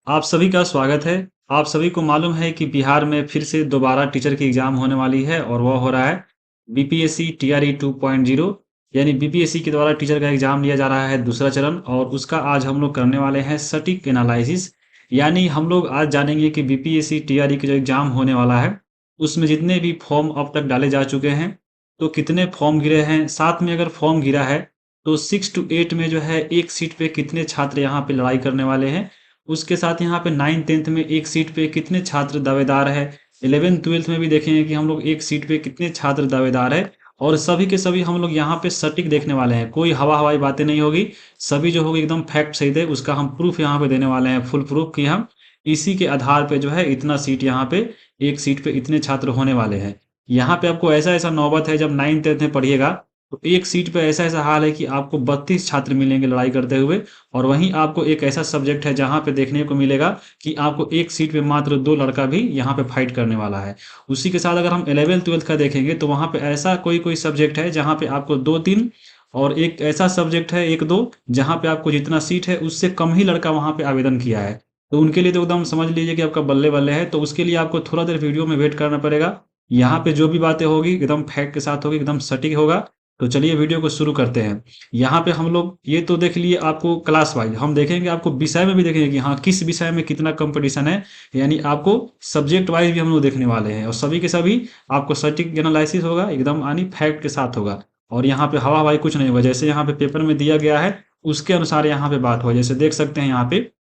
आप सभी का स्वागत है। आप सभी को मालूम है कि बिहार में फिर से दोबारा टीचर की एग्ज़ाम होने वाली है और वह हो रहा है बीपीएससी टीआरई 2.0 यानी बीपीएससी के द्वारा टीचर का एग्ज़ाम लिया जा रहा है दूसरा चरण और उसका आज हम लोग करने वाले हैं सटीक एनालिसिस। यानी हम लोग आज जानेंगे कि बीपीएससी टीआरई का जो एग्ज़ाम होने वाला है, उसमें जितने भी फॉर्म अब तक डाले जा चुके हैं, तो कितने फॉर्म गिरे हैं, साथ में अगर फॉर्म गिरा है, तो 6 टू 8 में जो है एक सीट पे कितने छात्र यहाँ पे लड़ाई करने वाले हैं। उसके साथ यहाँ पे 9th-10th में एक सीट पे कितने छात्र दावेदार है। 11th-12th में भी देखेंगे कि हम लोग एक सीट पे कितने छात्र दावेदार है और सभी के सभी हम लोग यहाँ पे सटीक देखने वाले हैं। कोई हवा हवाई बातें नहीं होगी, सभी जो होगी एकदम फैक्ट सही है, उसका हम प्रूफ यहाँ पे देने वाले हैं, फुल प्रूफ कि हम इसी के आधार पे जो है इतना सीट यहाँ पे एक सीट पे इतने छात्र होने वाले हैं। यहाँ पे आपको ऐसा ऐसा नौबत है, जब 9th-10th में पढ़िएगा तो एक सीट पे ऐसा ऐसा हाल है कि आपको 32 छात्र मिलेंगे लड़ाई करते हुए। और वहीं आपको एक ऐसा सब्जेक्ट है जहाँ पे देखने को मिलेगा कि आपको एक सीट पे मात्र 2 लड़का भी यहाँ पे फाइट करने वाला है। उसी के साथ अगर हम 11th-12th का देखेंगे तो वहाँ पे ऐसा कोई सब्जेक्ट है जहाँ पे आपको 2-3 और एक ऐसा सब्जेक्ट है 1-2 जहाँ पे आपको जितना सीट है उससे कम ही लड़का वहाँ पे आवेदन किया है। तो उनके लिए तो एकदम समझ लीजिए कि आपका बल्ले-बल्ले है। तो उसके लिए आपको थोड़ा देर वीडियो में वेट करना पड़ेगा। यहाँ पे जो भी बातें होगी एकदम फैक्ट के साथ होगी, एकदम सटीक होगा। तो चलिए वीडियो को शुरू करते हैं। यहाँ पे हम लोग ये तो देख लिए आपको क्लास वाइज, हम देखेंगे आपको विषय में भी देखेंगे कि हाँ किस विषय में कितना कंपटीशन है। यानी आपको सब्जेक्ट वाइज भी हम लोग देखने वाले हैं और सभी के सभी आपको सटीक एनालिसिस होगा, एकदम यानी फैक्ट के साथ होगा। और यहाँ पे हवा हवाई कुछ नहीं होगा, जैसे यहाँ पे पेपर में दिया गया है उसके अनुसार यहाँ पे बात हो। जैसे देख सकते हैं यहाँ पे,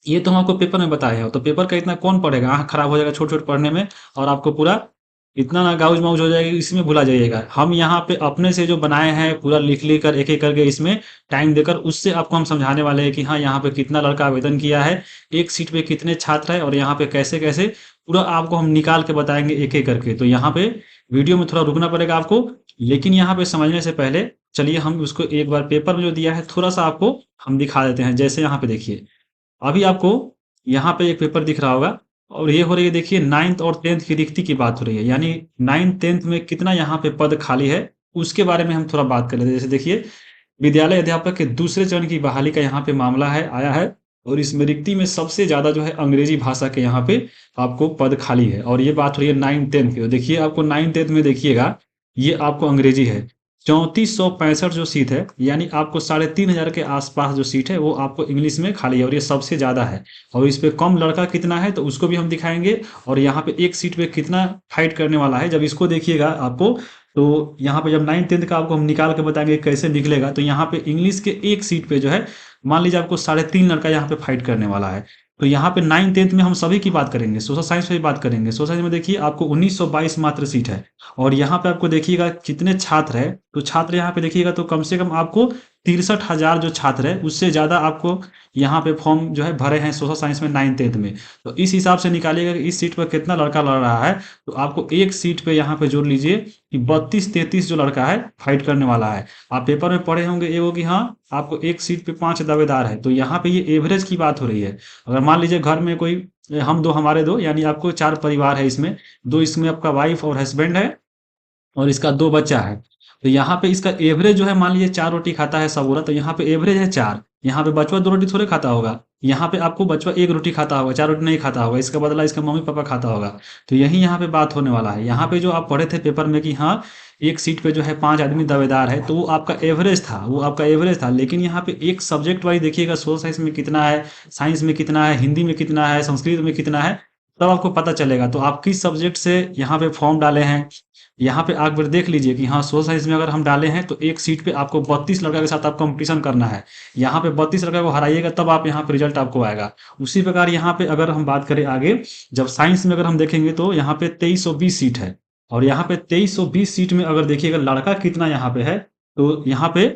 ये तो हम आपको पेपर में बताए हैं, तो पेपर का इतना कौन पढ़ेगा, आँख खराब हो जाएगा छोट-छोट पढ़ने में और आपको पूरा इतना ना गाउज-माउज हो जाएगी, इसमें भुला जाइएगा। हम यहाँ पे अपने से जो बनाए हैं पूरा लिख-लिख कर एक-एक करके इसमें टाइम देकर उससे आपको हम समझाने वाले हैं कि हाँ, यहाँ पे कितना लड़का आवेदन किया है, एक सीट पे कितने छात्र हैं और यहाँ पे कैसे-कैसे पूरा आपको हम निकाल के बताएँगे एक-एक करके। तो यहाँ पे वीडियो में थोड़ा रुकना पड़ेगा आपको, लेकिन यहाँ पे समझने से पहले चलिए हम उसको एक बार पेपर में जो दिया है थोड़ा-सा आपको हम दिखा देते हैं। जैसे यहाँ पे देखिए, अभी आपको यहाँ पे एक पेपर दिख रहा होगा और ये हो रही है, देखिए 9th और 10th की रिक्ति की बात हो रही है। यानी 9th-10th में कितना यहाँ पे पद खाली है, उसके बारे में हम थोड़ा बात कर लेते हैं। जैसे देखिए, विद्यालय अध्यापक के दूसरे चरण की बहाली का यहाँ पे मामला है, आया है और इसमें रिक्ति में सबसे ज़्यादा जो है अंग्रेजी भाषा के यहाँ पे आपको पद खाली है और ये बात हो रही है 9th-10th की। तो देखिए आपको 9th-10th में देखिएगा, ये आपको अंग्रेजी है। 3465 जो सीट है, यानी आपको 3500 के आसपास जो सीट है वो आपको इंग्लिश में खाली है और ये सबसे ज़्यादा है। और इस पे कम लड़का कितना है तो उसको भी हम दिखाएँगे और यहाँ पे एक सीट पे कितना फाइट करने वाला है। जब इसको देखिएगा आपको, तो यहाँ पे जब 9th-10th का आपको हम निकाल के बताएँगे कैसे निकलेगा, तो यहाँ पे इंग्लिश के एक सीट पे जो है, मान लीजिए आपको 3.5 लड़का यहाँ पे फाइट करने वाला है। तो यहाँ पे 9th-10th में हम सभी की बात करेंगे, सोशल साइंस पे भी बात करेंगे। सोशल साइंस में देखिए आपको 1922 मात्र सीट है और यहाँ पे आपको देखिएगा कितने छात्र हैं, तो छात्र यहाँ पे देखिएगा तो कम से कम आपको 63,000 जो छात्र है उससे ज़्यादा आपको यहाँ पे फॉर्म जो है भरे हैं सोशल साइंस में 9th-10th में। तो इस हिसाब से निकालिएगा कि इस सीट पर कितना लड़का लड़ रहा है, तो आपको एक सीट पे यहाँ पे जोड़ लीजिए कि 32-33 जो लड़का है फाइट करने वाला है। आप पेपर में पढ़े होंगे एगो कि हाँ, आपको एक सीट पे 5 दावेदार है, तो यहाँ पे ये एवरेज की बात हो रही है। अगर मान लीजिए घर में कोई हम 2 हमारे 2 यानी आपको 4 परिवार है इसमें, 2 इसमें आपका वाइफ और हस्बैंड है और इसका 2 बच्चा है। तो यहाँ पे इसका एवरेज जो है, मान लीजिए 4 रोटी खाता है सबूरा, तो यहाँ पे एवरेज है 4। यहाँ पे बचवा 2 रोटी थोड़े खाता होगा। यहाँ पे आपको बचवा 1 रोटी खाता होगा, 4 रोटी नहीं खाता होगा। इसका बदला इसका मम्मी-पापा खाता होगा। तो यही यहाँ पे बात होने वाला है। यहाँ पे जो आप पढ़े थे पेपर में कि हाँ, एक सीट पे जो है 5 आदमी दावेदार है, तो वो आपका एवरेज था, वो आपका एवरेज था। लेकिन यहाँ पे एक सब्जेक्ट वाइज़ देखिएगा, सोशल साइंस में कितना है, साइंस में कितना है, हिंदी में कितना है, संस्कृत में कितना है, तब आपको पता चलेगा। तो आप किस सब्जेक्ट से यहाँ पे फॉर्म डाले हैं, यहाँ पे आप बार देख लीजिए कि हाँ, सोशल साइंस में अगर हम डाले हैं तो एक सीट पे आपको 32 लड़का के साथ आप कंपटीशन करना है। यहाँ पे 32 लड़का को हराइएगा तब आप यहाँ पे रिजल्ट आपको आएगा। उसी प्रकार यहाँ पे अगर हम बात करें आगे, जब साइंस में अगर हम देखेंगे तो यहाँ पे 2320 सीट है और यहाँ पे 2320 सीट में अगर देखिएगा लड़का कितना यहाँ पे है, तो यहाँ पे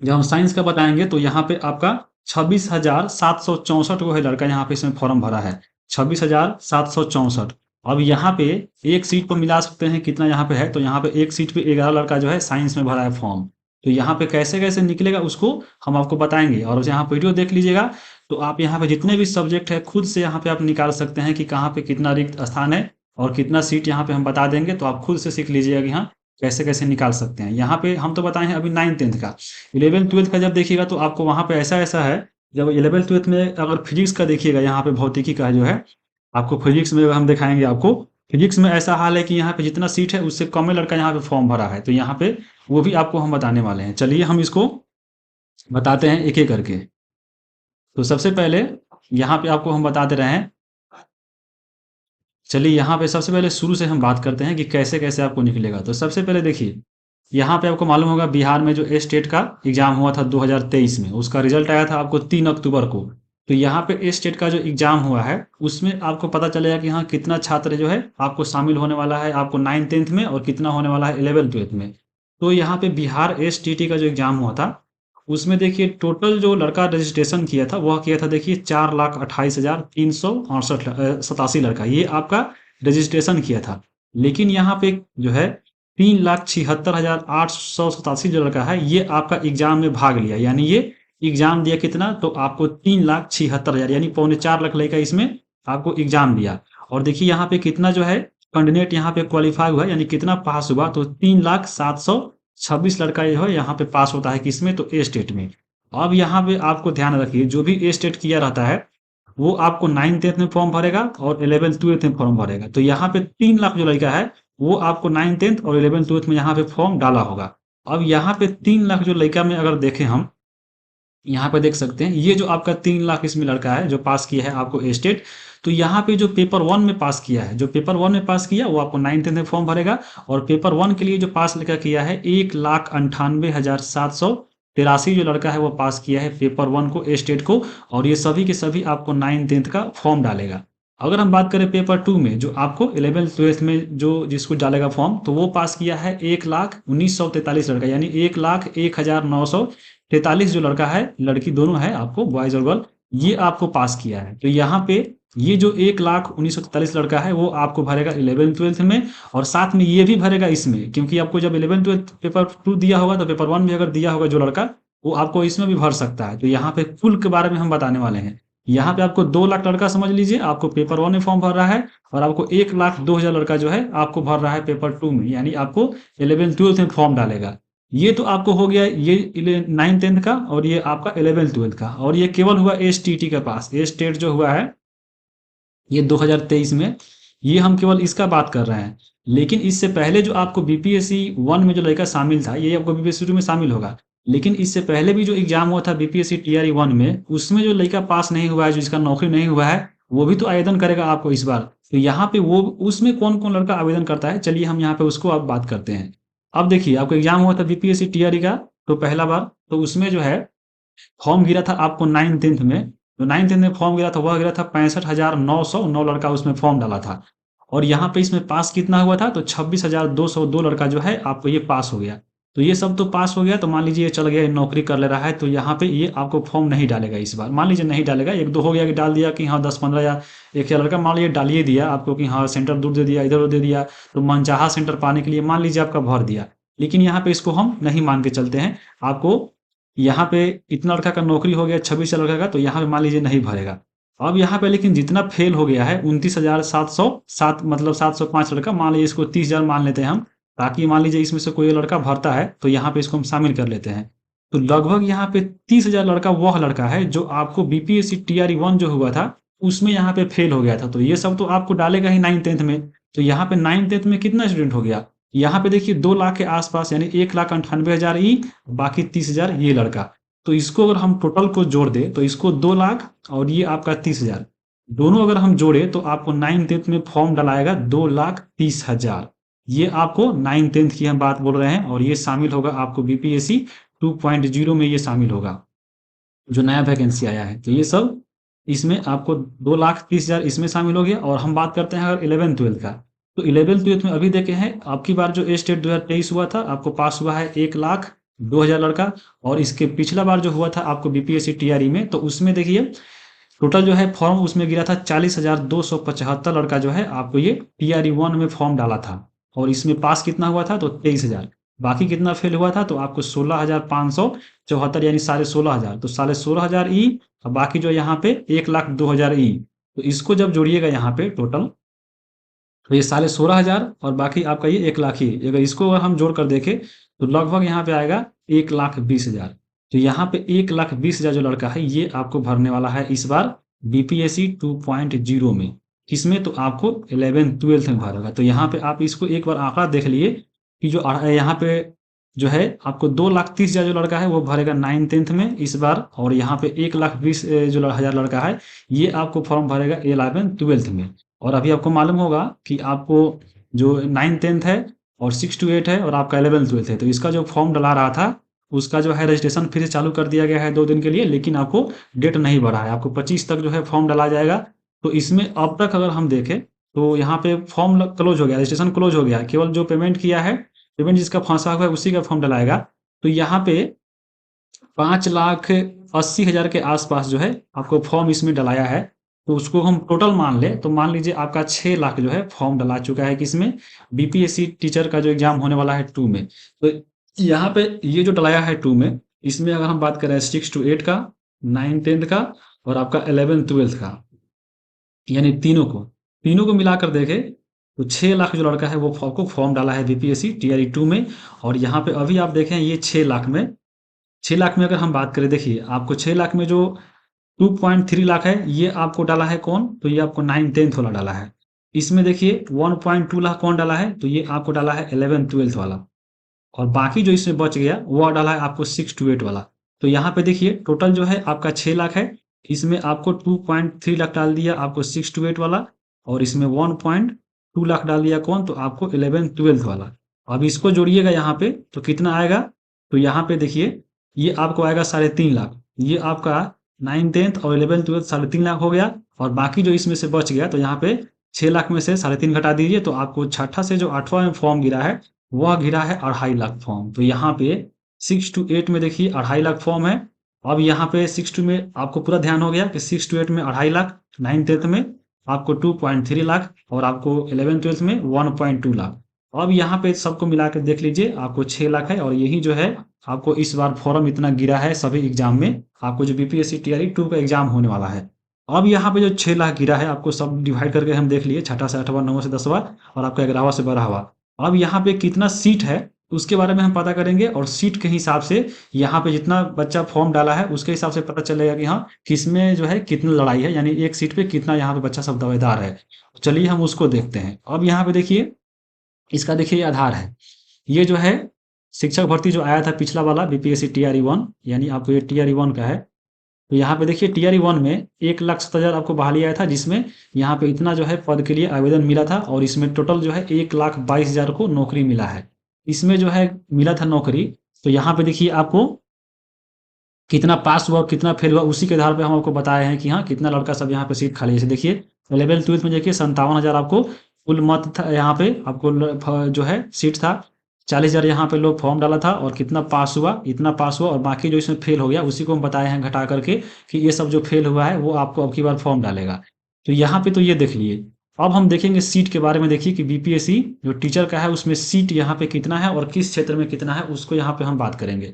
जब हम साइंस का बताएंगे तो यहाँ पे आपका 26,764 वो है लड़का यहाँ पे इसमें फॉर्म भरा है, 26,764। अब यहाँ पे एक सीट पर मिला सकते हैं कितना यहाँ पे है, तो यहाँ पे एक सीट पे 11 लड़का जो है साइंस में भरा है फॉर्म। तो यहाँ पे कैसे कैसे निकलेगा उसको हम आपको बताएंगे और यहाँ वीडियो देख लीजिएगा। तो आप यहाँ पे जितने भी सब्जेक्ट है खुद से यहाँ पे आप निकाल सकते हैं कि कहाँ पे कितना रिक्त स्थान है और कितना सीट यहाँ पे हम बता देंगे। तो आप खुद से सीख लीजिएगा कि हाँ, कैसे कैसे निकाल सकते हैं। यहाँ पे हम तो बताए हैं अभी 9th-10th का। 11th-12th का जब देखिएगा तो आपको वहाँ पे ऐसा ऐसा है जब 11th-12th में अगर फिजिक्स का देखिएगा, यहाँ पे भौतिकी का जो है, आपको फिजिक्स में हम दिखाएंगे आपको। फिजिक्स में ऐसा हाल है कि यहाँ पे जितना सीट है उससे कम ही लड़का यहाँ पे फॉर्म भरा है, तो यहाँ पे वो भी आपको हम बताने वाले हैं। चलिए हम इसको बताते हैं एक एक करके। तो सबसे पहले यहाँ पे आपको हम बता दे रहे हैं। चलिए यहाँ पे सबसे पहले शुरू से हम बात करते हैं कि कैसे कैसे आपको निकलेगा। तो सबसे पहले देखिए, यहाँ पे आपको मालूम होगा बिहार में जो स्टेट का एग्जाम हुआ था 2023 में, उसका रिजल्ट आया था आपको 3 अक्टूबर को। तो यहाँ पे स्टेट का जो एग्जाम हुआ है उसमें आपको पता चलेगा कि हाँ कितना छात्र जो है आपको शामिल होने वाला है आपको 9th-10th में, और कितना होने वाला है 11th-12th में। तो यहाँ पे बिहार STT का जो एग्जाम हुआ था उसमें देखिए टोटल जो लड़का रजिस्ट्रेशन किया था वह किया था देखिए 4,28,368 लड़का, ये आपका रजिस्ट्रेशन किया था। लेकिन यहाँ पे जो है 3,76,887 जो लड़का है ये आपका एग्जाम में भाग लिया, यानी ये एग्जाम दिया कितना, तो आपको 3,76,000 यानी 3.25 लाख लड़का इसमें आपको एग्जाम दिया। और देखिए यहाँ पे कितना जो है कैंडिडेट यहाँ पे क्वालिफाई हुआ, यानी कितना पास हुआ, तो 3,726 लड़का जो है यहाँ पे पास होता है किसमें, तो ए स्टेट में। अब यहाँ पे आपको ध्यान रखिए, जो भी ए स्टेट किया रहता है वो आपको 9th-10th में फॉर्म भरेगा और 11th-12th में फॉर्म भरेगा। तो यहाँ पे 3 लाख जो लड़का है वो आपको 9th-10th और 11th-12th में यहाँ पे फॉर्म डाला होगा। अब यहाँ पे 3 लाख जो लड़का में अगर देखें हम, यहाँ पे देख सकते हैं ये जो आपका 3 लाख इसमें लड़का है जो पास किया है आपको ए स्टेट। तो यहाँ पे जो पेपर 1 में पास किया है, जो पेपर 1 में पास किया वो आपको 9th-10th में फॉर्म भरेगा। और पेपर 1 के लिए जो पास लड़का किया है 1,98,783 जो लड़का है वो पास किया है पेपर 1 को ए स्टेट को, और ये सभी के सभी आपको 9th-10th का फॉर्म डालेगा। अगर हम बात करें पेपर 2 में, जो आपको 11th-12th में जो जिसको डालेगा फॉर्म, तो वो पास किया है 1,19,43 लड़का, यानी 1,01,943 जो लड़का है, लड़की दोनों है आपको बॉयज और गर्ल, ये आपको पास किया है। तो यहाँ पे ये जो 1,19,43 लड़का है वो आपको भरेगा 11th-12th में, और साथ में ये भी भरेगा इसमें, क्योंकि आपको जब 11th-12th पेपर 2 दिया होगा तो पेपर 1 भी अगर दिया होगा जो लड़का, वो आपको इसमें भी भर सकता है। तो यहाँ पे कुल के बारे में हम बताने वाले हैं। यहाँ पे आपको 2 लाख लड़का समझ लीजिए आपको पेपर 1 में फॉर्म भर रहा है, और आपको 1,02,000 लड़का जो है आपको भर रहा है पेपर 2 में, यानी आपको 11th-12th में फॉर्म डालेगा। ये तो आपको हो गया ये 9th-10th का, और ये आपका 11th-12th का, और ये केवल हुआ STT का पास। ए स्टेट जो हुआ है ये 2023 में, ये हम केवल इसका बात कर रहे हैं। लेकिन इससे पहले जो आपको BPSC 1 में जो लड़का शामिल था, ये आपको BPSC 2 में शामिल होगा। लेकिन इससे पहले भी जो एग्जाम हुआ था BPSC TRE 1 में, उसमें जो लड़का पास नहीं हुआ है, जिसका नौकरी नहीं हुआ है, वो भी तो आवेदन करेगा आपको इस बार। तो यहाँ पे वो उसमें कौन कौन लड़का आवेदन करता है, चलिए हम यहाँ पे उसको अब बात करते हैं। अब देखिए आपको एग्जाम हुआ था BPSC TRE का, तो पहला बार, तो उसमें जो है फॉर्म गिरा था आपको 9th-10th में। तो 9th-10th में फॉर्म गिरा था, वह गिरा था 65,909 लड़का उसमें फॉर्म डाला था। और यहाँ पे इसमें पास कितना हुआ था, तो 26,202 लड़का जो है आपको ये पास हो गया। तो ये सब तो पास हो गया, तो मान लीजिए ये चल गया, ये नौकरी कर ले रहा है, तो यहाँ पे ये आपको फॉर्म नहीं डालेगा इस बार। मान लीजिए नहीं डालेगा, 1-2 हो गया कि डाल दिया कि हाँ 10-15 या 1,000 लड़का मान लीजिए डालिए दिया आपको कि हाँ सेंटर दूर दे दिया, इधर दे दिया, तो मनचाहा सेंटर पाने के लिए मान लीजिए आपका भर दिया। लेकिन यहाँ पे इसको हम नहीं मान के चलते हैं। आपको यहाँ पे इतना लड़का का नौकरी हो गया 26 लड़का का, तो यहाँ पे मान लीजिए नहीं भरेगा। अब यहाँ पे लेकिन जितना फेल हो गया है 29,707 मतलब 705 लड़का, मान लीजिए इसको 30,000 मान लेते हैं हम, ताकि मान लीजिए इसमें से कोई लड़का भरता है तो यहाँ पे इसको हम शामिल कर लेते हैं। तो लगभग यहाँ पे 30,000 लड़का वह लड़का है जो आपको BPSC TRE 1 जो हुआ था उसमें यहाँ पे फेल हो गया था। तो ये सब तो आपको डालेगा ही 9th-10th में। तो यहाँ पे 9th-10th में कितना स्टूडेंट हो गया, यहाँ पे देखिए 2 लाख के आसपास, यानी 1,98,000 ई, बाकी 30,000 ये लड़का। तो इसको अगर हम टोटल को जोड़ दें तो इसको 2 लाख और ये आपका 30,000, दोनों अगर हम जोड़े तो आपको 9th-10th में फॉर्म डलाएगा 2,30,000। ये आपको 9th-10th की हम बात बोल रहे हैं, और ये शामिल होगा आपको BPSC 2.0 में, ये शामिल होगा जो नया वैकेंसी आया है। तो ये सब इसमें आपको 2,30,000 इसमें शामिल हो गया। और हम बात करते हैं अगर 11th-12th का, तो 11th-12th में अभी देखे हैं आपकी बार जो स्टेट 2023 हुआ था आपको पास हुआ है 1,02,000 लड़का, और इसके पिछला बार जो हुआ था आपको BPSC TRE में, तो उसमें देखिए टोटल जो है फॉर्म उसमें गिरा था 40,275 लड़का जो है आपको ये TRE 1 में फॉर्म डाला था, और इसमें पास कितना हुआ था, तो 23,000। बाकी कितना फेल हुआ था, तो आपको 16,574, यानी 16,500, तो 16,500 ई, और बाकी जो यहाँ पे 1,02,000 ई। तो इसको जब जोड़िएगा यहाँ पे टोटल, तो ये 16,500 और बाकी आपका ये 1 लाख ही, अगर इसको अगर हम जोड़ कर देखें तो लगभग यहाँ पे आएगा 1,20,000। तो यहाँ पे 1,20,000 जो लड़का है ये आपको भरने वाला है इस बार बीपीएससी 2.0 में। किसमें? तो आपको 11th-12th में भरेगा। तो यहाँ पे आप इसको एक बार आंकड़ा देख लिए कि जो यहाँ पे जो है आपको 2,30,000 जो लड़का है वो भरेगा 9th-10th में इस बार, और यहाँ पे 1,20,000 जो हजार लड़का है ये आपको फॉर्म भरेगा 11th-12th में। और अभी आपको मालूम होगा कि आपको जो 9th-10th है और 6 to 8 है और आपका 11th-12th है, तो इसका जो फॉर्म डला रहा था उसका जो है रजिस्ट्रेशन फिर से चालू कर दिया गया है 2 दिन के लिए, लेकिन आपको डेट नहीं बढ़ा है। आपको 25 तक जो है फॉर्म डला जाएगा। तो इसमें अब तक अगर हम देखें तो यहाँ पे फॉर्म क्लोज हो गया, रजिस्ट्रेशन क्लोज हो गया, केवल जो पेमेंट किया है, पेमेंट जिसका फंसा हुआ है उसी का फॉर्म डलाएगा। तो यहाँ पे 5,80,000 के आसपास जो है आपको फॉर्म इसमें डलाया है। तो उसको हम टोटल मान ले तो मान लीजिए आपका 6 लाख जो है फॉर्म डला चुका है किसमें? बीपीएससी टीचर का जो एग्जाम होने वाला है 2 में। तो यहाँ पे ये जो डलाया है 2 में, इसमें अगर हम बात करें 6 to 8 का, 9th-10th का और आपका 11th-12th का, यानी तीनों को मिलाकर देखें तो 6 लाख जो लड़का है वो आपको फॉर्म डाला है बीपीएससी टीआरई 2 में। और यहाँ पे अभी आप देखें ये 6 लाख में अगर हम बात करें, देखिए आपको 6 लाख में जो 2.3 लाख है ये आपको डाला है कौन? तो ये आपको 9th-10th वाला डाला है। इसमें देखिए 1.2 लाख कौन डाला है? तो ये आपको डाला है 11th-12th वाला। और बाकी जो इसमें बच गया वो डाला है आपको 6 to 8 वाला। तो यहाँ पे देखिए टोटल जो है आपका 6 लाख है, इसमें आपको 2.3 लाख डाल दिया आपको 6 to 8 वाला, और इसमें 1.2 लाख डाल दिया कौन? तो आपको 11th-12th वाला। अब इसको जोड़िएगा यहाँ पे तो कितना आएगा? तो यहाँ पे देखिए ये आपको आएगा 3.5 लाख। ये आपका 9th-10th और 11th-12th 3.5 लाख हो गया। और बाकी जो इसमें से बच गया तो यहाँ पे 6 लाख में से 3.5 घटा दीजिए तो आपको छठा से जो 8वां में फॉर्म गिरा है वह गिरा है 2.5 लाख फॉर्म। तो यहाँ पे 6 to 8 में देखिए 2.5 लाख फॉर्म है। अब यहाँ पे 6 to में आपको पूरा ध्यान हो गया कि 6 to 8 में 2.5 लाख, 9th-10th में आपको 2.3 लाख और आपको 11th-12th में 1.2 लाख। अब यहाँ पे सबको मिला के देख लीजिए आपको 6 लाख है, और यही जो है आपको इस बार फॉर्म इतना गिरा है सभी एग्जाम में, आपको जो बीपीएससी टीआरई 2 का एग्जाम होने वाला है। अब यहाँ पे जो 6 लाख गिरा है आपको सब डिवाइड करके हम देख लिए, छठा से 8वां, 9वां से 10वां और आपका 11वां से 12वां। अब यहाँ पे कितना सीट है उसके बारे में हम पता करेंगे, और सीट के हिसाब से यहाँ पे जितना बच्चा फॉर्म डाला है उसके हिसाब से पता चलेगा कि हाँ किसमें जो है कितनी लड़ाई है, यानी एक सीट पे कितना यहाँ पे बच्चा सब दावेदार है। चलिए हम उसको देखते हैं। अब यहाँ पे देखिए इसका देखिए आधार है, ये जो है शिक्षक भर्ती जो आया था पिछला वाला बीपीएससी टीआरई 1, यानी आपको ये टीआरई 1 का है। तो यहाँ पे देखिए टीआरई 1 में 1,70,000 आपको बहाली आया था, जिसमें यहाँ पे इतना जो है पद के लिए आवेदन मिला था, और इसमें टोटल जो है 1,22,000 को नौकरी मिला है। इसमें जो है मिला था नौकरी, तो यहाँ पे देखिए आपको कितना पास हुआ कितना फेल हुआ उसी के आधार पे हम आपको बताए हैं कि हाँ कितना लड़का सब यहाँ पे सीट खाली है। जैसे देखिए 11th-12th में देखिए 57,000 आपको कुल मत था, यहाँ पे आपको जो है सीट था 40,000 यहाँ पे लोग फॉर्म डाला था, और कितना पास हुआ इतना पास हुआ, और बाकी जो इसमें फेल हो गया उसी को हम बताए हैं घटा करके कि ये सब जो फेल हुआ है वो आपको अब की बार फॉर्म डालेगा। तो यहाँ पे तो ये देख लिए। अब हम देखेंगे सीट के बारे में। देखिए कि बीपीएससी जो टीचर का है उसमें सीट यहाँ पे कितना है और किस क्षेत्र में कितना है उसको यहाँ पे हम बात करेंगे।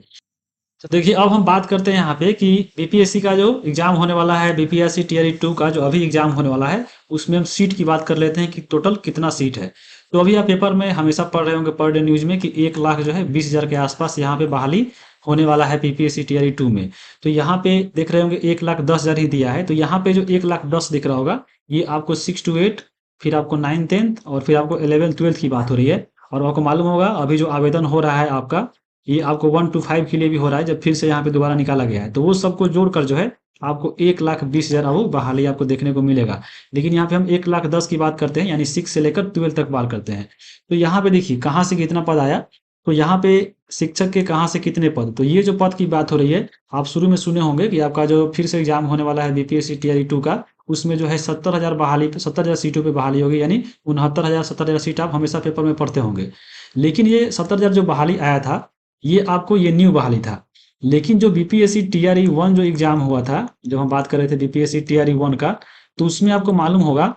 तो देखिए अब हम बात करते हैं यहाँ पे कि बीपीएससी का जो एग्जाम होने वाला है, बीपीएससी टीआरई 2 का जो अभी एग्जाम होने वाला है उसमें हम सीट की बात कर लेते हैं कि टोटल कितना सीट है। तो अभी आप पेपर में हमेशा पढ़ रहे होंगे पर डे न्यूज में कि 1 लाख जो है 20,000 के आसपास यहाँ पे बहाली होने वाला है बीपीएससी टीआरई 2 में। तो यहाँ पे देख रहे होंगे 1,10,000 ही दिया है। तो यहाँ पे जो 1,10,000 दिख रहा होगा ये आपको 6 to 8, फिर आपको 9th-10th और फिर आपको 11th-12th की बात हो रही है। और आपको मालूम होगा अभी जो आवेदन हो रहा है आपका ये आपको 1 to 5 के लिए भी हो रहा है, जब फिर से यहाँ पे दोबारा निकाला गया है। तो वो सबको जोड़कर जो है आपको 1,20,000 अब बहाली आपको देखने को मिलेगा। लेकिन यहाँ पे हम 1,10,000 की बात करते हैं, यानी 6 से लेकर 12 तक बात करते हैं। तो यहाँ पे देखिए कहाँ से कितना पद आया। तो यहाँ पे शिक्षक के कहाँ से कितने पद, तो ये जो पद की बात हो रही है आप शुरू में सुने होंगे कि आपका जो फिर से एग्जाम होने वाला है बीपीएससी टीआरई 2 का, उसमें जो है 70,000 बहाली 70,000 सीटों पे बहाली होगी, यानी 69,000 सीट आप हमेशा पेपर में पढ़ते होंगे। लेकिन ये 70,000 जो बहाली आया था ये आपको ये न्यू बहाली था। लेकिन जो बीपीएससी टीआरई 1 जो एग्जाम हुआ था, जब हम बात कर रहे थे बीपीएससी टीआरई 1 का, तो उसमें आपको मालूम होगा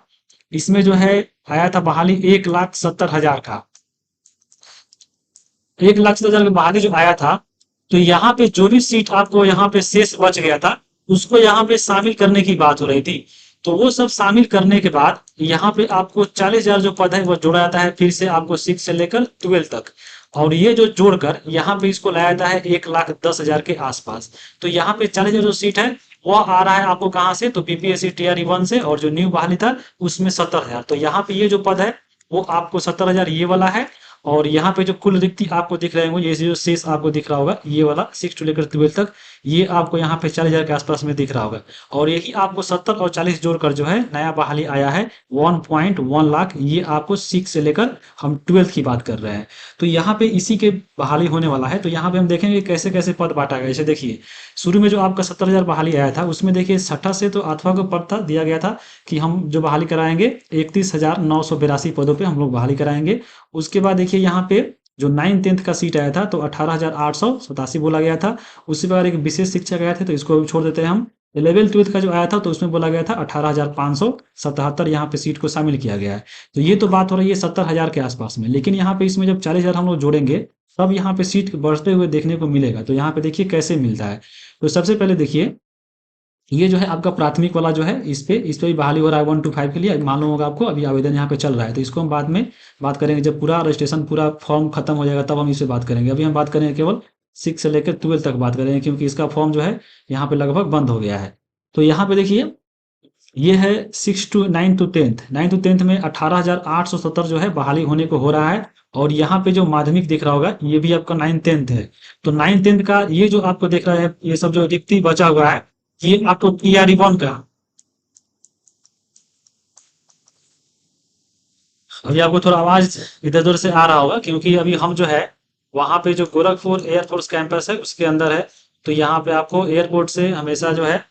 इसमें जो है आया था बहाली 1,70,000 का। 1,70,000 का बहाली जो आया था, तो यहाँ पे जो भी सीट आपको यहाँ पे शेष बच गया था उसको यहाँ पे शामिल करने की बात हो रही थी। तो वो सब शामिल करने के बाद यहाँ पे आपको 40,000 जो पद है वो जोड़ा जाता है फिर से आपको 6 से लेकर 12 तक। और ये जो जोड़कर यहाँ पे इसको लाया जाता है 1,10,000 के आसपास। तो यहाँ पे 40,000 जो सीट है वो आ रहा है आपको कहाँ से, तो बीपीएससी टीआरई 1 से, और जो न्यू बहाली था उसमें 70,000। तो यहाँ पे ये जो पद है वो आपको 70,000 ये वाला है। और यहाँ पे जो कुल रिक्ति आपको दिख रहे होंगे, ये जो शेष आपको दिख रहा होगा ये वाला 6 टू लेकर 12 तक, ये आपको यहाँ पे 40,000 के आसपास में दिख रहा होगा। और यही आपको 70 और 40 जोड़कर जो है नया बहाली आया है 1.1 लाख। ये आपको 6 से लेकर हम 12 की बात कर रहे हैं। तो यहाँ पे इसी के बहाली होने वाला है। तो यहाँ पे हम देखेंगे कैसे कैसे पद बांटा गया। जैसे देखिए शुरू में जो आपका 70,000 बहाली आया था उसमें देखिए छठा से तो 8वां को पद था, दिया गया था कि हम जो बहाली कराएंगे 31,982 पदों पे हम लोग बहाली कराएंगे। उसके बाद देखिए यहाँ पे जो 9th-10th का सीट आया था तो 18,887 बोला गया था। उसके बाद एक विशेष शिक्षक आए थे तो इसको छोड़ देते हैं हम। 11th-12th का जो आया था तो उसमें बोला गया था 18,577 यहाँ पे सीट को शामिल किया गया है। तो ये तो बात हो रही है 70,000 के आसपास में। लेकिन यहाँ पे इसमें जब 40,000 हम लोग जोड़ेंगे तब यहाँ पे सीट बढ़ते हुए देखने को मिलेगा। तो यहाँ पे देखिए कैसे मिलता है। तो सबसे पहले देखिए ये जो है आपका प्राथमिक वाला जो है इस पे भी बहाली हो रहा है 1 to 5 के लिए। मालूम होगा आपको, अभी आवेदन यहाँ पे चल रहा है। तो इसको हम बाद में बात करेंगे जब पूरा रजिस्ट्रेशन पूरा फॉर्म खत्म हो जाएगा तब हम इस पे बात करेंगे। अभी हम बात करेंगे केवल 6 से लेकर 12 तक बात करेंगे क्योंकि इसका फॉर्म जो है यहाँ पे लगभग बंद हो गया है। तो यहाँ पे देखिए ये है 6 to 9 to 10th। 9 to 10th में 18,870 जो है बहाली होने को हो रहा है। और यहाँ पे जो माध्यमिक दिख रहा होगा ये भी आपका 9th-10th है। तो 9th-10th का ये जो आपको दिख रहा है ये सब जो रिक्ति बचा हुआ है ये आपको टीआरई 1 का, अभी आपको थोड़ा आवाज इधर उधर से आ रहा होगा क्योंकि अभी हम जो है वहां पे जो गोरखपुर एयरफोर्स कैंपस है उसके अंदर है। तो यहाँ पे आपको एयरपोर्ट से हमेशा जो है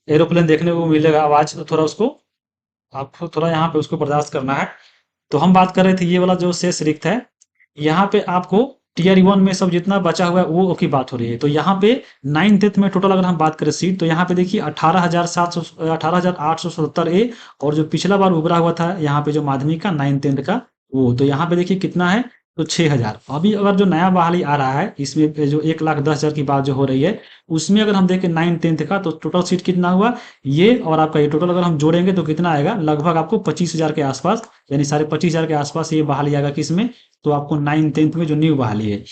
एरोप्लेन देखने को मिलेगा। आवाज तो थोड़ा उसको आपको थोड़ा यहाँ पे उसको बर्दाश्त करना है। तो हम बात कर रहे थे ये वाला जो शेष रिक्त है यहाँ पे आपको टीआरई 1 में सब जितना बचा हुआ है वो की बात हो रही है। तो यहाँ पे 9th-10th में टोटल अगर हम बात करें सीट तो यहाँ पे देखिए 18,877 ए, और जो पिछला बार उभरा हुआ था यहाँ पे जो माध्यमिक का 9th-10th का वो, तो यहाँ पे देखिए कितना है तो 6,000। अभी अगर जो नया बहाली आ रहा है इसमें जो 1,10,000 की बात जो हो रही है उसमें अगर हम देखें 9th-10th का तो टोटल सीट कितना हुआ ये, और आपका ये टोटल अगर हम जोड़ेंगे तो कितना आएगा लगभग आपको 25,000 के आसपास, यानी 25,500 के आसपास ये बहाली आएगा किसमें, तो आपको 9th-10th में जो न्यू बहाली है।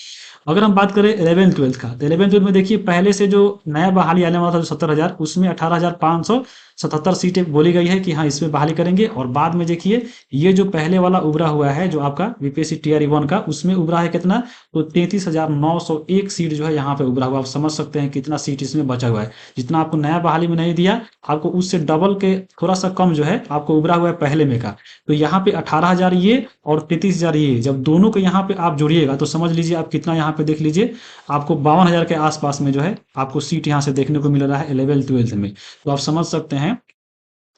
अगर हम बात करें 11th-12th का तो 11th-12th में देखिए पहले से जो नया बहाली आने वाला था जो 70,000 उसमें 18,577 सीटें बोली गई है कि हाँ इसमें बहाली करेंगे। और बाद में देखिए ये जो पहले वाला उभरा हुआ है जो आपका बीपीएससी टीआरई 1 का उसमें उभरा है कितना, तो 33,901 सीट जो है यहाँ पे उभरा हुआ। आप समझ सकते हैं कितना सीट इसमें बचा हुआ है। जितना आपको नया बहाली में नहीं दिया आपको उससे डबल के थोड़ा सा कम जो है आपको उभरा हुआ है पहले में का। तो यहाँ पे 18,000 ये और 33,000 ये, जब दोनों को यहाँ पे आप जोड़िएगा तो समझ लीजिए आप कितना यहाँ पे देख लीजिए आपको 52,000 के आसपास में जो है आपको सीट यहाँ से देखने को मिल रहा है 11th-12th में। तो आप समझ सकते हैं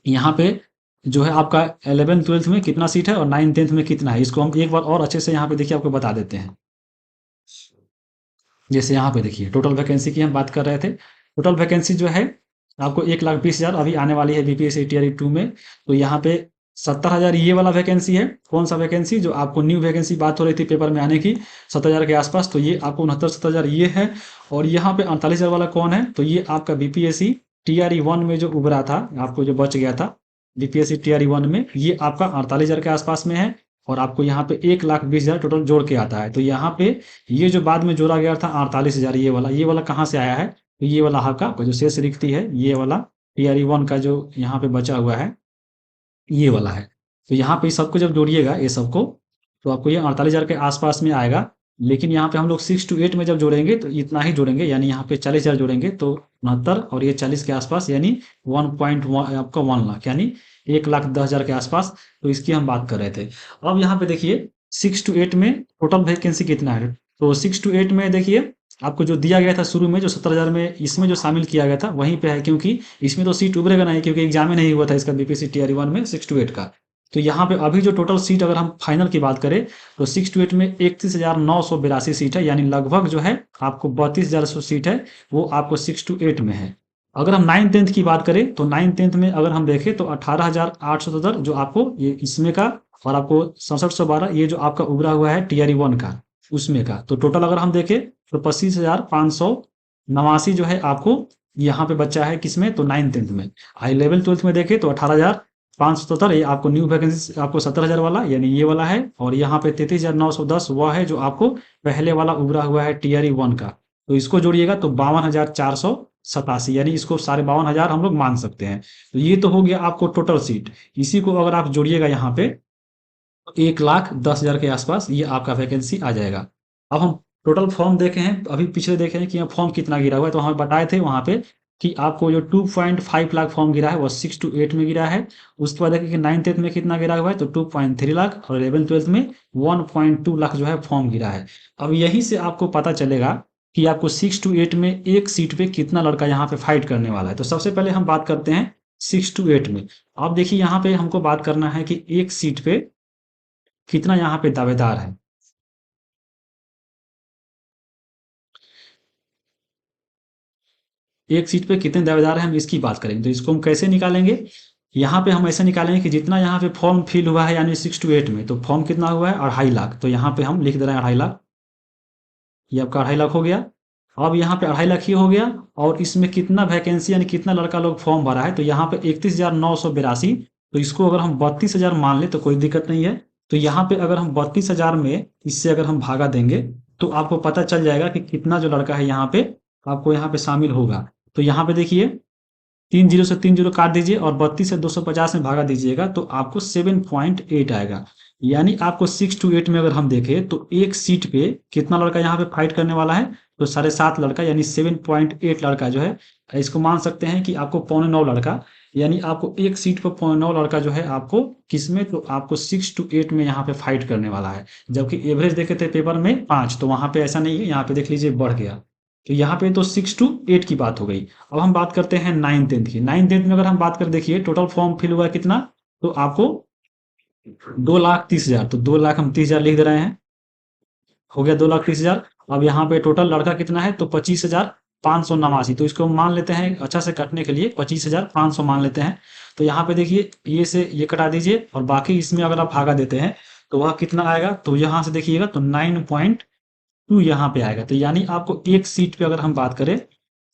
यहाँ पे जो है आपका 11th-12th में कितना सीट है और 9th-10th में कितना है। इसको हम एक बार और अच्छे से यहाँ पे देखिए आपको बता देते हैं। जैसे यहाँ पे देखिए टोटल वैकेंसी की हम बात कर रहे थे। टोटल वैकेंसी जो है आपको 1,20,000 अभी आने वाली है बीपीएससी टीआरई 2 में। तो यहाँ पे 70,000 ये वाला वैकेंसी है। कौन सा वैकेंसी, जो आपको न्यू वैकेंसी बात हो रही थी पेपर में आने की 70,000 के आसपास, तो ये आपको 69-70,000 ये है। और यहाँ पे 48,000 वाला कौन है, तो ये आपका बीपीएससी टीआरई 1 में जो उभरा था आपको जो बच गया था बीपीएससी टीआरई 1 में, ये आपका 48,000 के आसपास में है। और आपको यहाँ पे 1,20,000 टोटल जोड़ के आता है। तो यहाँ पे ये जो बाद में जोड़ा गया था 48,000 ये वाला कहाँ से आया है, तो ये वाला आपका जो शेष रिक्ति है ये वाला टीआरई 1 का जो यहाँ पे बचा हुआ है ये वाला है। तो यहाँ पे सबको जब जोड़िएगा ये सबको तो आपको ये 48,000 के आसपास में आएगा। लेकिन यहाँ पे हम लोग 6 to 8 में जब जोड़ेंगे तो इतना ही जोड़ेंगे, यानी यहाँ पे 40,000 जोड़ेंगे तो 69 और ये 40 के आसपास, यानी 1.1 आपका 1 लाख, यानी 1,10,000 के आसपास। तो इसकी हम बात कर रहे थे। अब यहाँ पे देखिए 6 to 8 में टोटल वैकेंसी कितना है, तो 6 to 8 में देखिए आपको जो दिया गया था शुरू में जो 70,000 में इसमें जो शामिल किया गया था वहीं पे है, क्योंकि इसमें तो सीट उभरेगा नहीं क्योंकि एग्जाम ही नहीं हुआ था इसका बीपीएससी टीआरई 1 में 6 to 8 का। तो यहाँ पे अभी जो टोटल सीट अगर हम फाइनल की बात करें तो 6 to 8 में 31,982 सीट है, यानी लगभग जो है आपको 32,000 सीट है वो आपको 6 to 8 में है। अगर हम 9th-10th की बात करें तो 9th-10th में अगर हम देखें तो 18,870 जो आपको ये इसमें का, और आपको 6712 ये जो आपका उभरा हुआ है टीआरई 1 का उसमें का। तो टोटल अगर हम देखें तो 25,589 जो है आपको यहाँ पे बच्चा है किसमें, तो 9th-10th में। 11th-12th में देखें तो 18,000 577 ये आपको न्यू वैकेंसी आपको 70,000 वाला यानी ये वाला है, और यहाँ पे 33,910 वह है जो आपको पहले वाला उभरा हुआ है टीआरई 1 का। तो इसको जोड़िएगा तो 52,487 यानी इसको 52,500 हम लोग मान सकते हैं। तो ये तो हो गया आपको टोटल सीट। इसी को अगर आप जोड़िएगा यहाँ पे 1,10,000 के आसपास ये आपका वैकेंसी आ जाएगा। अब हम टोटल फॉर्म देखे हैं, अभी पिछले देखे हैं कि यहाँ फॉर्म कितना गिरा हुआ है, तो हमें बताए थे वहाँ पे कि आपको जो 2.5 लाख फॉर्म गिरा है वो 6 to 8 में गिरा है। उसके बाद देखिए कि 9th-10th में कितना गिरा हुआ है तो 2.3 लाख, और 11th-12th में 1.2 लाख जो है फॉर्म गिरा है। अब यहीं से आपको पता चलेगा कि आपको 6 to 8 में एक सीट पे कितना लड़का यहाँ पे फाइट करने वाला है। तो सबसे पहले हम बात करते हैं 6 to 8 में। अब देखिए यहाँ पे हमको बात करना है कि एक सीट पे कितना यहाँ पे दावेदार है। एक सीट पे कितने दावेदार हैं हम इसकी बात करेंगे। तो इसको हम कैसे निकालेंगे, यहाँ पे हम ऐसे निकालेंगे कि जितना यहाँ पे फॉर्म फिल हुआ है यानी 6 to 8 में, तो फॉर्म कितना हुआ है 2.5 लाख, तो यहाँ पे हम लिख दे रहे हैं 2.5 लाख। ये आपका 2.5 लाख हो गया। अब यहाँ पे 2.5 लाख ये हो गया, और इसमें कितना वैकेंसी यानी कितना लड़का लोग फॉर्म भरा है तो यहाँ पे 31,982। तो इसको अगर हम 32,000 मान ले तो कोई दिक्कत नहीं है। तो यहाँ पे अगर हम 32,000 में इससे अगर हम भागा देंगे तो आपको पता चल जाएगा कि कितना जो लड़का है यहाँ पे आपको यहाँ पे शामिल होगा। तो यहाँ पे देखिए 3 जीरो से 3 जीरो काट दीजिए और 32 से 250 में भागा दीजिएगा तो आपको 7.8 आएगा। यानी आपको 6 to 8 में अगर हम देखें तो एक सीट पे कितना लड़का यहाँ पे फाइट करने वाला है तो 7.5 लड़का यानी 7.8 लड़का जो है, इसको मान सकते हैं कि आपको 8.9 लड़का, यानी आपको एक सीट पर 8.9 लड़का जो है आपको किसमें तो आपको 6 to 8 में यहाँ पे फाइट करने वाला है। जबकि एवरेज देखे थे पेपर में 5, तो वहां पे ऐसा नहीं है, यहाँ पे देख लीजिए बढ़ गया। तो यहाँ पे तो 6 to 8 की बात हो गई। अब हम बात करते हैं 9th-10th की। 9th-10th में अगर हम बात कर देखिए टोटल फॉर्म फिल हुआ है कितना, तो आपको 2,30,000, तो 2,00,000 हम 30,000 लिख दे रहे हैं, हो गया 2,30,000। अब यहाँ पे टोटल लड़का कितना है तो 25,589। तो इसको मान लेते हैं अच्छा से कटने के लिए 25,500 मान लेते हैं। तो यहाँ पे देखिए ये से ये कटा दीजिए और बाकी इसमें अगर आप भागा देते हैं तो वह कितना आएगा, तो यहाँ से देखिएगा तो 9.2 यहाँ पे आएगा। तो यानी आपको एक सीट पे अगर हम बात करें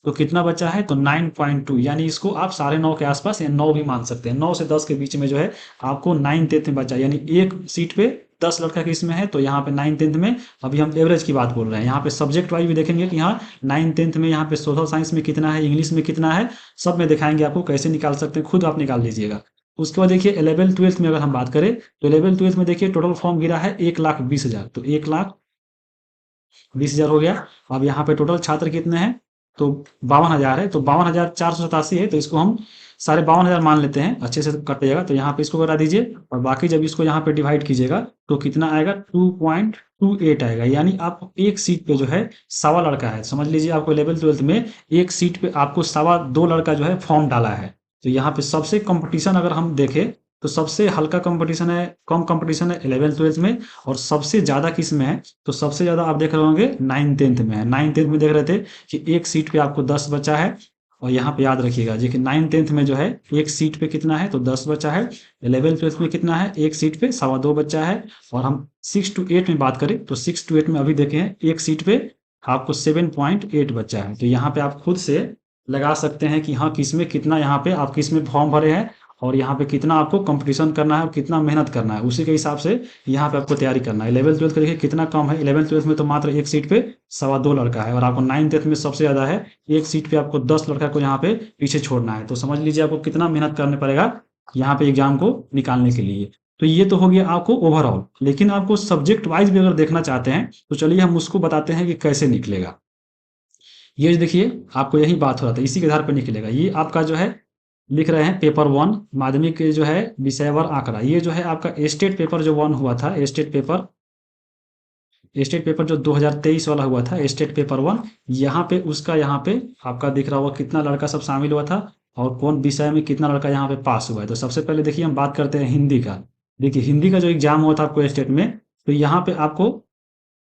तो कितना बचा है तो 9.2, यानी इसको आप 9.5 के आसपास या 9 भी मान सकते हैं। 9 से 10 के बीच में जो है आपको 9th-10th में बचा, यानी एक सीट पे 10 लड़का के इसमें है। तो यहाँ पे 9th-10th में अभी हम एवरेज की बात बोल रहे हैं। यहाँ पे सब्जेक्ट वाइज भी देखेंगे कि यहाँ 9th-10th में यहाँ पे सोशल साइंस में कितना है, इंग्लिश में कितना है, सब में दिखाएंगे आपको कैसे निकाल सकते हैं, खुद आप निकाल लीजिएगा। उसके बाद देखिए 11th-12th में अगर हम बात करें तो 11th-12th में देखिए टोटल फॉर्म गिरा है 1,20,000, तो 1,20,000 हो गया। अब यहाँ पे टोटल छात्र कितने हैं तो 52,000 है, तो 52,487 है। तो इसको हम 52,500 मान लेते हैं, अच्छे से कट जाएगा। तो यहाँ पे इसको करा दीजिए और बाकी जब इसको यहाँ पे डिवाइड कीजिएगा तो कितना आएगा 2.28 आएगा। यानी आप एक सीट पे जो है सवा लड़का है, समझ लीजिए आपको 11th-12th में एक सीट पे आपको 2.25 लड़का जो है फॉर्म डाला है। तो यहाँ पे सबसे कंपटीशन अगर हम देखें तो सबसे हल्का कंपटीशन है, कम कंपटीशन है 11th-12th में, और सबसे ज्यादा किस में है तो सबसे ज्यादा आप देख रहे होंगे 9th-10th में है। 9th-10th में देख रहे थे कि एक सीट पे आपको 10 बचा है, और यहाँ पे याद रखिएगा जी कि 9th-10th में जो है एक सीट पे कितना है तो 10 बचा है। 11th-12th में कितना है एक सीट पे 2.25 बचा है। और हम 6 to 8 में बात करें तो 6 to 8 में अभी देखें एक सीट पे आपको 7.8 बचा है। तो यहाँ पे आप खुद से लगा सकते हैं कि हाँ किसमें कितना यहाँ पे आप किसमें फॉर्म भरे हैं और यहाँ पे कितना आपको कंपटीशन करना है और कितना मेहनत करना है, उसी के हिसाब से यहाँ पे आपको तैयारी करना है। 11th-12th का देखिए कितना कम है, 11th-12th में तो मात्र एक सीट पे 2.25 लड़का है, और आपको 9th-10th में सबसे ज्यादा है, एक सीट पे आपको 10 लड़का को यहाँ पे पीछे छोड़ना है। तो समझ लीजिए आपको कितना मेहनत करना पड़ेगा यहाँ पे एग्जाम को निकालने के लिए। तो ये तो हो गया आपको ओवरऑल, लेकिन आपको सब्जेक्ट वाइज भी अगर देखना चाहते हैं तो चलिए हम उसको बताते हैं कि कैसे निकलेगा। ये देखिए आपको यही बात हो रहा था, इसी के आधार पर निकलेगा। ये आपका जो है लिख रहे हैं पेपर 1 माध्यमिक के जो है विषयवर आंकड़ा। ये जो है आपका स्टेट पेपर जो 1 हुआ था, स्टेट पेपर जो 2023 वाला हुआ था, स्टेट पेपर 1, यहाँ पे उसका यहाँ पे आपका दिख रहा होगा कितना लड़का सब शामिल हुआ था और कौन विषय में कितना लड़का यहाँ पे पास हुआ है। तो सबसे पहले देखिए हम बात करते हैं हिंदी का। देखिए हिंदी का जो एग्जाम हुआ था आपको स्टेट में, तो यहाँ पे आपको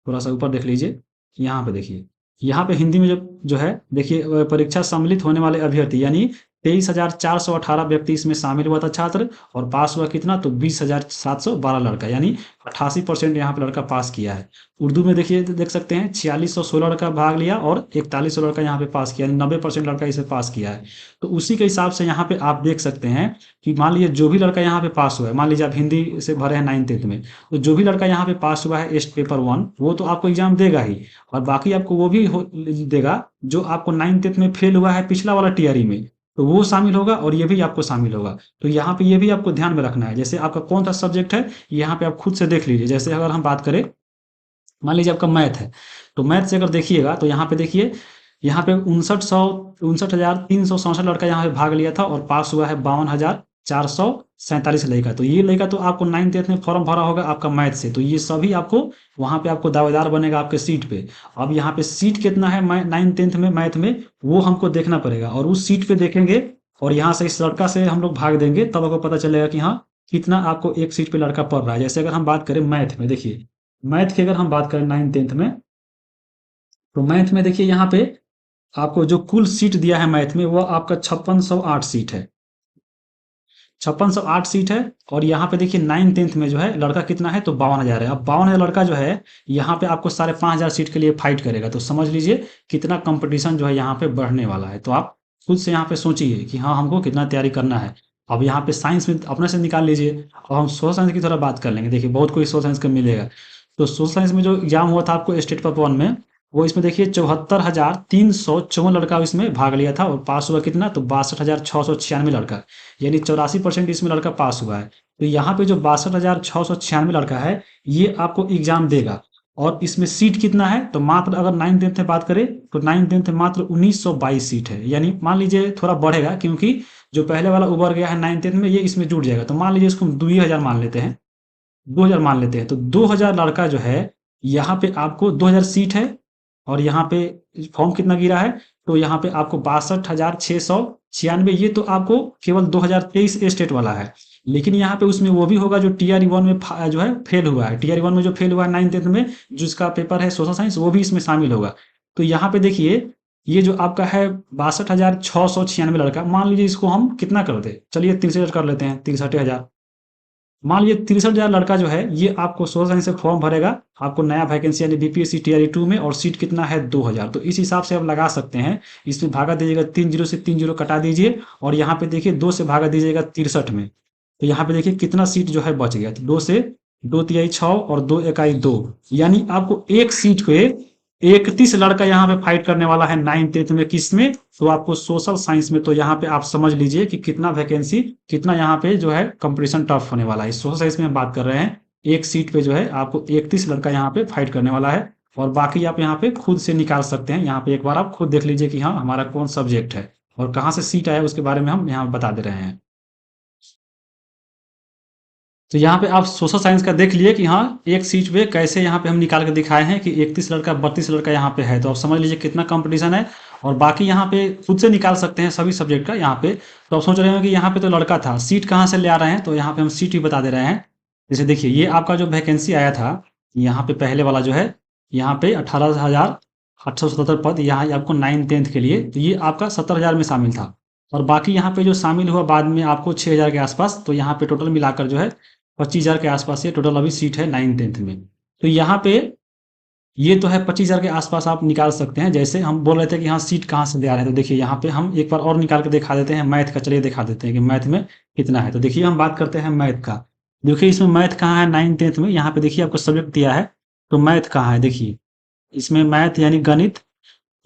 थोड़ा सा ऊपर देख लीजिए, यहाँ पे देखिए, यहाँ पे हिंदी में जो है देखिए परीक्षा सम्मिलित होने वाले अभ्यर्थी यानी 23,418 व्यक्ति इसमें शामिल हुआ था छात्र, और पास हुआ कितना, तो 20,712 लड़का, यानी 88% यहाँ पे लड़का पास किया है। उर्दू में देखिए, देख सकते हैं 4616 लड़का भाग लिया और 4100 लड़का यहाँ पे पास किया, यानी 90% लड़का इसे पास किया है। तो उसी के हिसाब से यहाँ पे आप देख सकते हैं कि मान लीजिए जो भी लड़का यहाँ पे पास हुआ है, मान लीजिए आप हिंदी से भरे हैं 9th-10th में, तो जो भी लड़का यहाँ पे पास हुआ है टेस्ट पेपर 1, वो तो आपको एग्जाम देगा ही, और बाकी आपको वो भी देगा जो आपको 9th-10th में फेल हुआ है पिछला वाला टीआरई में, तो वो शामिल होगा और ये भी आपको शामिल होगा। तो यहाँ पे ये भी आपको ध्यान में रखना है। जैसे आपका कौन सा सब्जेक्ट है, यहाँ पे आप खुद से देख लीजिए। जैसे अगर हम बात करें, मान लीजिए आपका मैथ है, तो मैथ से अगर देखिएगा तो यहाँ पे देखिए, यहाँ पे 59,367 लड़का यहाँ पे भाग लिया था और पास हुआ है 52,447 लड़का। तो ये लड़का तो आपको 9th-10th में फॉर्म भरा होगा आपका मैथ से, तो ये सभी आपको वहाँ पे आपको दावेदार बनेगा आपके सीट पे। अब यहाँ पे सीट कितना है 9th-10th में मैथ में, वो हमको देखना पड़ेगा, और उस सीट पे देखेंगे और यहाँ से इस लड़का से हम लोग भाग देंगे, तब आपको पता चलेगा कि हाँ कितना आपको एक सीट पे लड़का पढ़ रहा है। जैसे अगर हम बात करें मैथ में, देखिए मैथ की अगर हम बात करें 9th-10th में, तो मैथ में देखिए यहाँ पे आपको जो कुल सीट दिया है मैथ में, वो आपका 5608 सीट है, 5608 सीट है। और यहाँ पे देखिए 9th-10th में जो है लड़का कितना है, तो 52,000 है। अब 52,000 लड़का जो है यहाँ पे आपको 5,500 सीट के लिए फाइट करेगा, तो समझ लीजिए कितना कंपटीशन जो है यहाँ पे बढ़ने वाला है। तो आप खुद से यहाँ पे सोचिए कि हाँ हमको कितना तैयारी करना है। अब यहाँ पे साइंस में अपने से निकाल लीजिए। अब हम सोशल साइंस की थोड़ा बात कर लेंगे। देखिए बहुत कोई सोशल साइंस का मिलेगा, तो सोशल साइंस में जो एग्जाम हुआ था आपको स्टेट पेपर 1 में, वो इसमें देखिए 74,354 लड़का इसमें भाग लिया था और पास हुआ कितना, तो 62,696 लड़का, यानी 84% इसमें लड़का पास हुआ है। तो यहाँ पे जो 62,696 लड़का है, ये आपको एग्जाम देगा। और इसमें सीट कितना है, तो मात्र अगर 9th-10th में बात करें तो 9th-10th में मात्र 1922 सीट है, यानी मान लीजिए थोड़ा बढ़ेगा, क्योंकि जो पहले वाला उभर गया है 9th-10th में, ये इसमें जुड़ जाएगा। तो मान लीजिए इसको हम 2000 मान लेते हैं, 2000 मान लेते हैं, तो 2000 लड़का जो है यहाँ पे आपको 2000 सीट है, और यहाँ पे फॉर्म कितना गिरा है, तो यहाँ पे आपको 62,696, ये तो आपको केवल 2023 स्टेट वाला है। लेकिन यहाँ पे उसमें वो भी होगा जो टीआरई 1 में जो है फेल हुआ है, टीआरई 1 में जो फेल हुआ है 9th-10th में, जिसका पेपर है सोशल साइंस, वो भी इसमें शामिल होगा। तो यहाँ पे देखिए ये जो आपका है 62,696 लड़का, मान लीजिए इसको हम कितना कर दे, चलिए 63 कर लेते हैं, 63,000। मान लीजिए 63,000 लड़का जो है ये आपको सोशल साइंस से फॉर्म भरेगा, आपको नया वैकेंसी यानी बीपीएससी टीआरई 2 में, और सीट कितना है 2000। तो इस हिसाब से आप लगा सकते हैं। इसमें भागा दीजिएगा 30 से 30 कटा दीजिए, और यहाँ पे देखिए 2 से भागा दीजिएगा 63 में, तो यहाँ पे देखिए कितना सीट जो है बच गया। तो 2 से 2 तिहाई 6 और 2 इकाई 2, यानी आपको एक सीट पे 31 लड़का यहाँ पे फाइट करने वाला है 9th-10th में। किसमें, तो आपको सोशल साइंस में। तो यहाँ पे आप समझ लीजिए कि कितना वैकेंसी, कितना यहाँ पे जो है कंपटीशन टफ होने वाला है। सोशल साइंस में हम बात कर रहे हैं, एक सीट पे जो है आपको 31 लड़का यहाँ पे फाइट करने वाला है, और बाकी आप यहाँ पे खुद से निकाल सकते हैं। यहाँ पे एक बार आप खुद देख लीजिए कि हाँ हमारा कौन सब्जेक्ट है और कहाँ से सीट आया, उसके बारे में हम यहाँ बता दे रहे हैं। तो यहाँ पे आप सोशल साइंस का देख लिए कि हाँ एक सीट पे कैसे यहाँ पे हम निकाल के दिखाए हैं कि 31 लड़का 32 लड़का यहाँ पे है। तो आप समझ लीजिए कितना कंपटीशन है, और बाकी यहाँ पे खुद से निकाल सकते हैं सभी सब्जेक्ट का यहाँ पे। तो आप सोच रहे हो कि यहाँ पे तो लड़का था, सीट कहाँ से ले आ रहे हैं, तो यहाँ पे हम सीट भी बता दे रहे हैं। जैसे देखिए ये आपका जो वैकेंसी आया था, यहाँ पे पहले वाला जो है, यहाँ पे 18,877 पद यहाँ आपको 9th-10th के लिए, तो ये आपका 70,000 में शामिल था। और बाकी यहाँ पे जो शामिल हुआ बाद में आपको 6,000 के आसपास, तो यहाँ पे टोटल मिलाकर जो है 25,000 के आसपास ये टोटल अभी सीट है 9th-10th में। तो यहाँ पे ये तो है 25,000 के आसपास आप निकाल सकते हैं। जैसे हम बोल रहे थे कि हाँ सीट कहाँ से दे आ रहे हैं, तो देखिए यहाँ पे हम एक बार और निकाल के दिखा देते हैं मैथ का। चलिए दिखा देते हैं कि मैथ में कितना है। तो देखिए हम बात करते हैं मैथ का। देखिए इसमें मैथ कहाँ है 9th-10th में, यहाँ पे देखिए आपको सब्जेक्ट दिया है, तो मैथ कहाँ है, देखिए इसमें मैथ यानी गणित,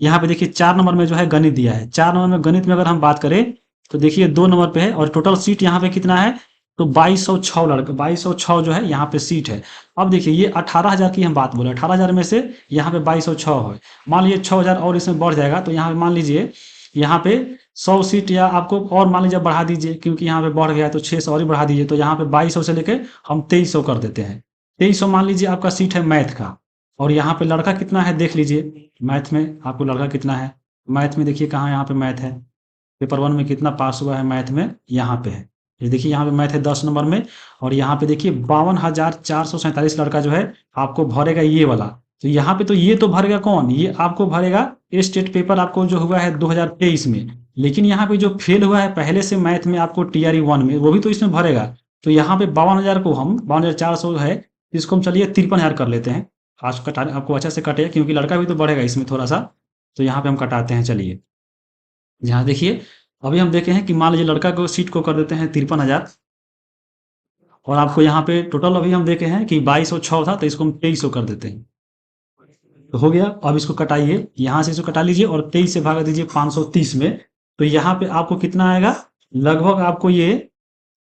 यहाँ पे देखिए 4 नंबर में जो है गणित दिया है। 4 नंबर में गणित में अगर हम बात करें तो देखिए 2 नंबर पे है, और टोटल सीट यहाँ पे कितना है, तो 2206 लड़का, 2206 जो है यहाँ पे सीट है। अब देखिए ये 18,000 की हम बात बोले, 18,000 में से यहाँ पे 2206 है। मान लीजिए 6,000 और इसमें बढ़ जाएगा, तो यहाँ पे मान लीजिए यहाँ पे 100 सीट या आपको और मान लीजिए बढ़ा दीजिए, क्योंकि यहाँ पे बढ़ गया है तो 600 और ही बढ़ा दीजिए। तो यहाँ पे 2200 से लेके हम 2300 कर देते हैं। 2300 मान लीजिए आपका सीट है मैथ का, और यहाँ पे लड़का कितना है देख लीजिए, मैथ में आपको लड़का कितना है, मैथ में देखिए कहाँ यहाँ पे मैथ है, पेपर 1 में कितना पास हुआ है मैथ में, यहाँ पे है। ये देखिए यहाँ पे मैथ है 10 नंबर में, और यहाँ पे देखिए 52,447 लड़का जो है आपको भरेगा ये वाला। तो यहाँ पे तो ये तो भरेगा कौन, ये आपको भरेगा स्टेट पेपर आपको जो हुआ है 2023 में, लेकिन यहाँ पे जो फेल हुआ है पहले से मैथ में आपको टीआरई 1 में, वो भी तो इसमें भरेगा। तो यहाँ पे 52,000 को हम 52,400 है, इसको हम चलिए 53,000 कर लेते हैं। आज कटा आपको अच्छा से कटे, क्योंकि लड़का भी तो बढ़ेगा इसमें थोड़ा सा। तो यहाँ पे हम कटाते हैं, चलिए। यहाँ देखिए, अभी हम देखे हैं कि मान लीजिए लड़का को सीट को कर देते हैं 53,000, और आपको यहाँ पे टोटल अभी हम देखे हैं कि 2206 था, तो इसको हम 2300 कर देते हैं। तो हो गया। अब इसको कटाइए, यहाँ से इसको कटा लीजिए और 23 से भागा दीजिए 530 में। तो यहाँ पे आपको कितना आएगा, लगभग आपको ये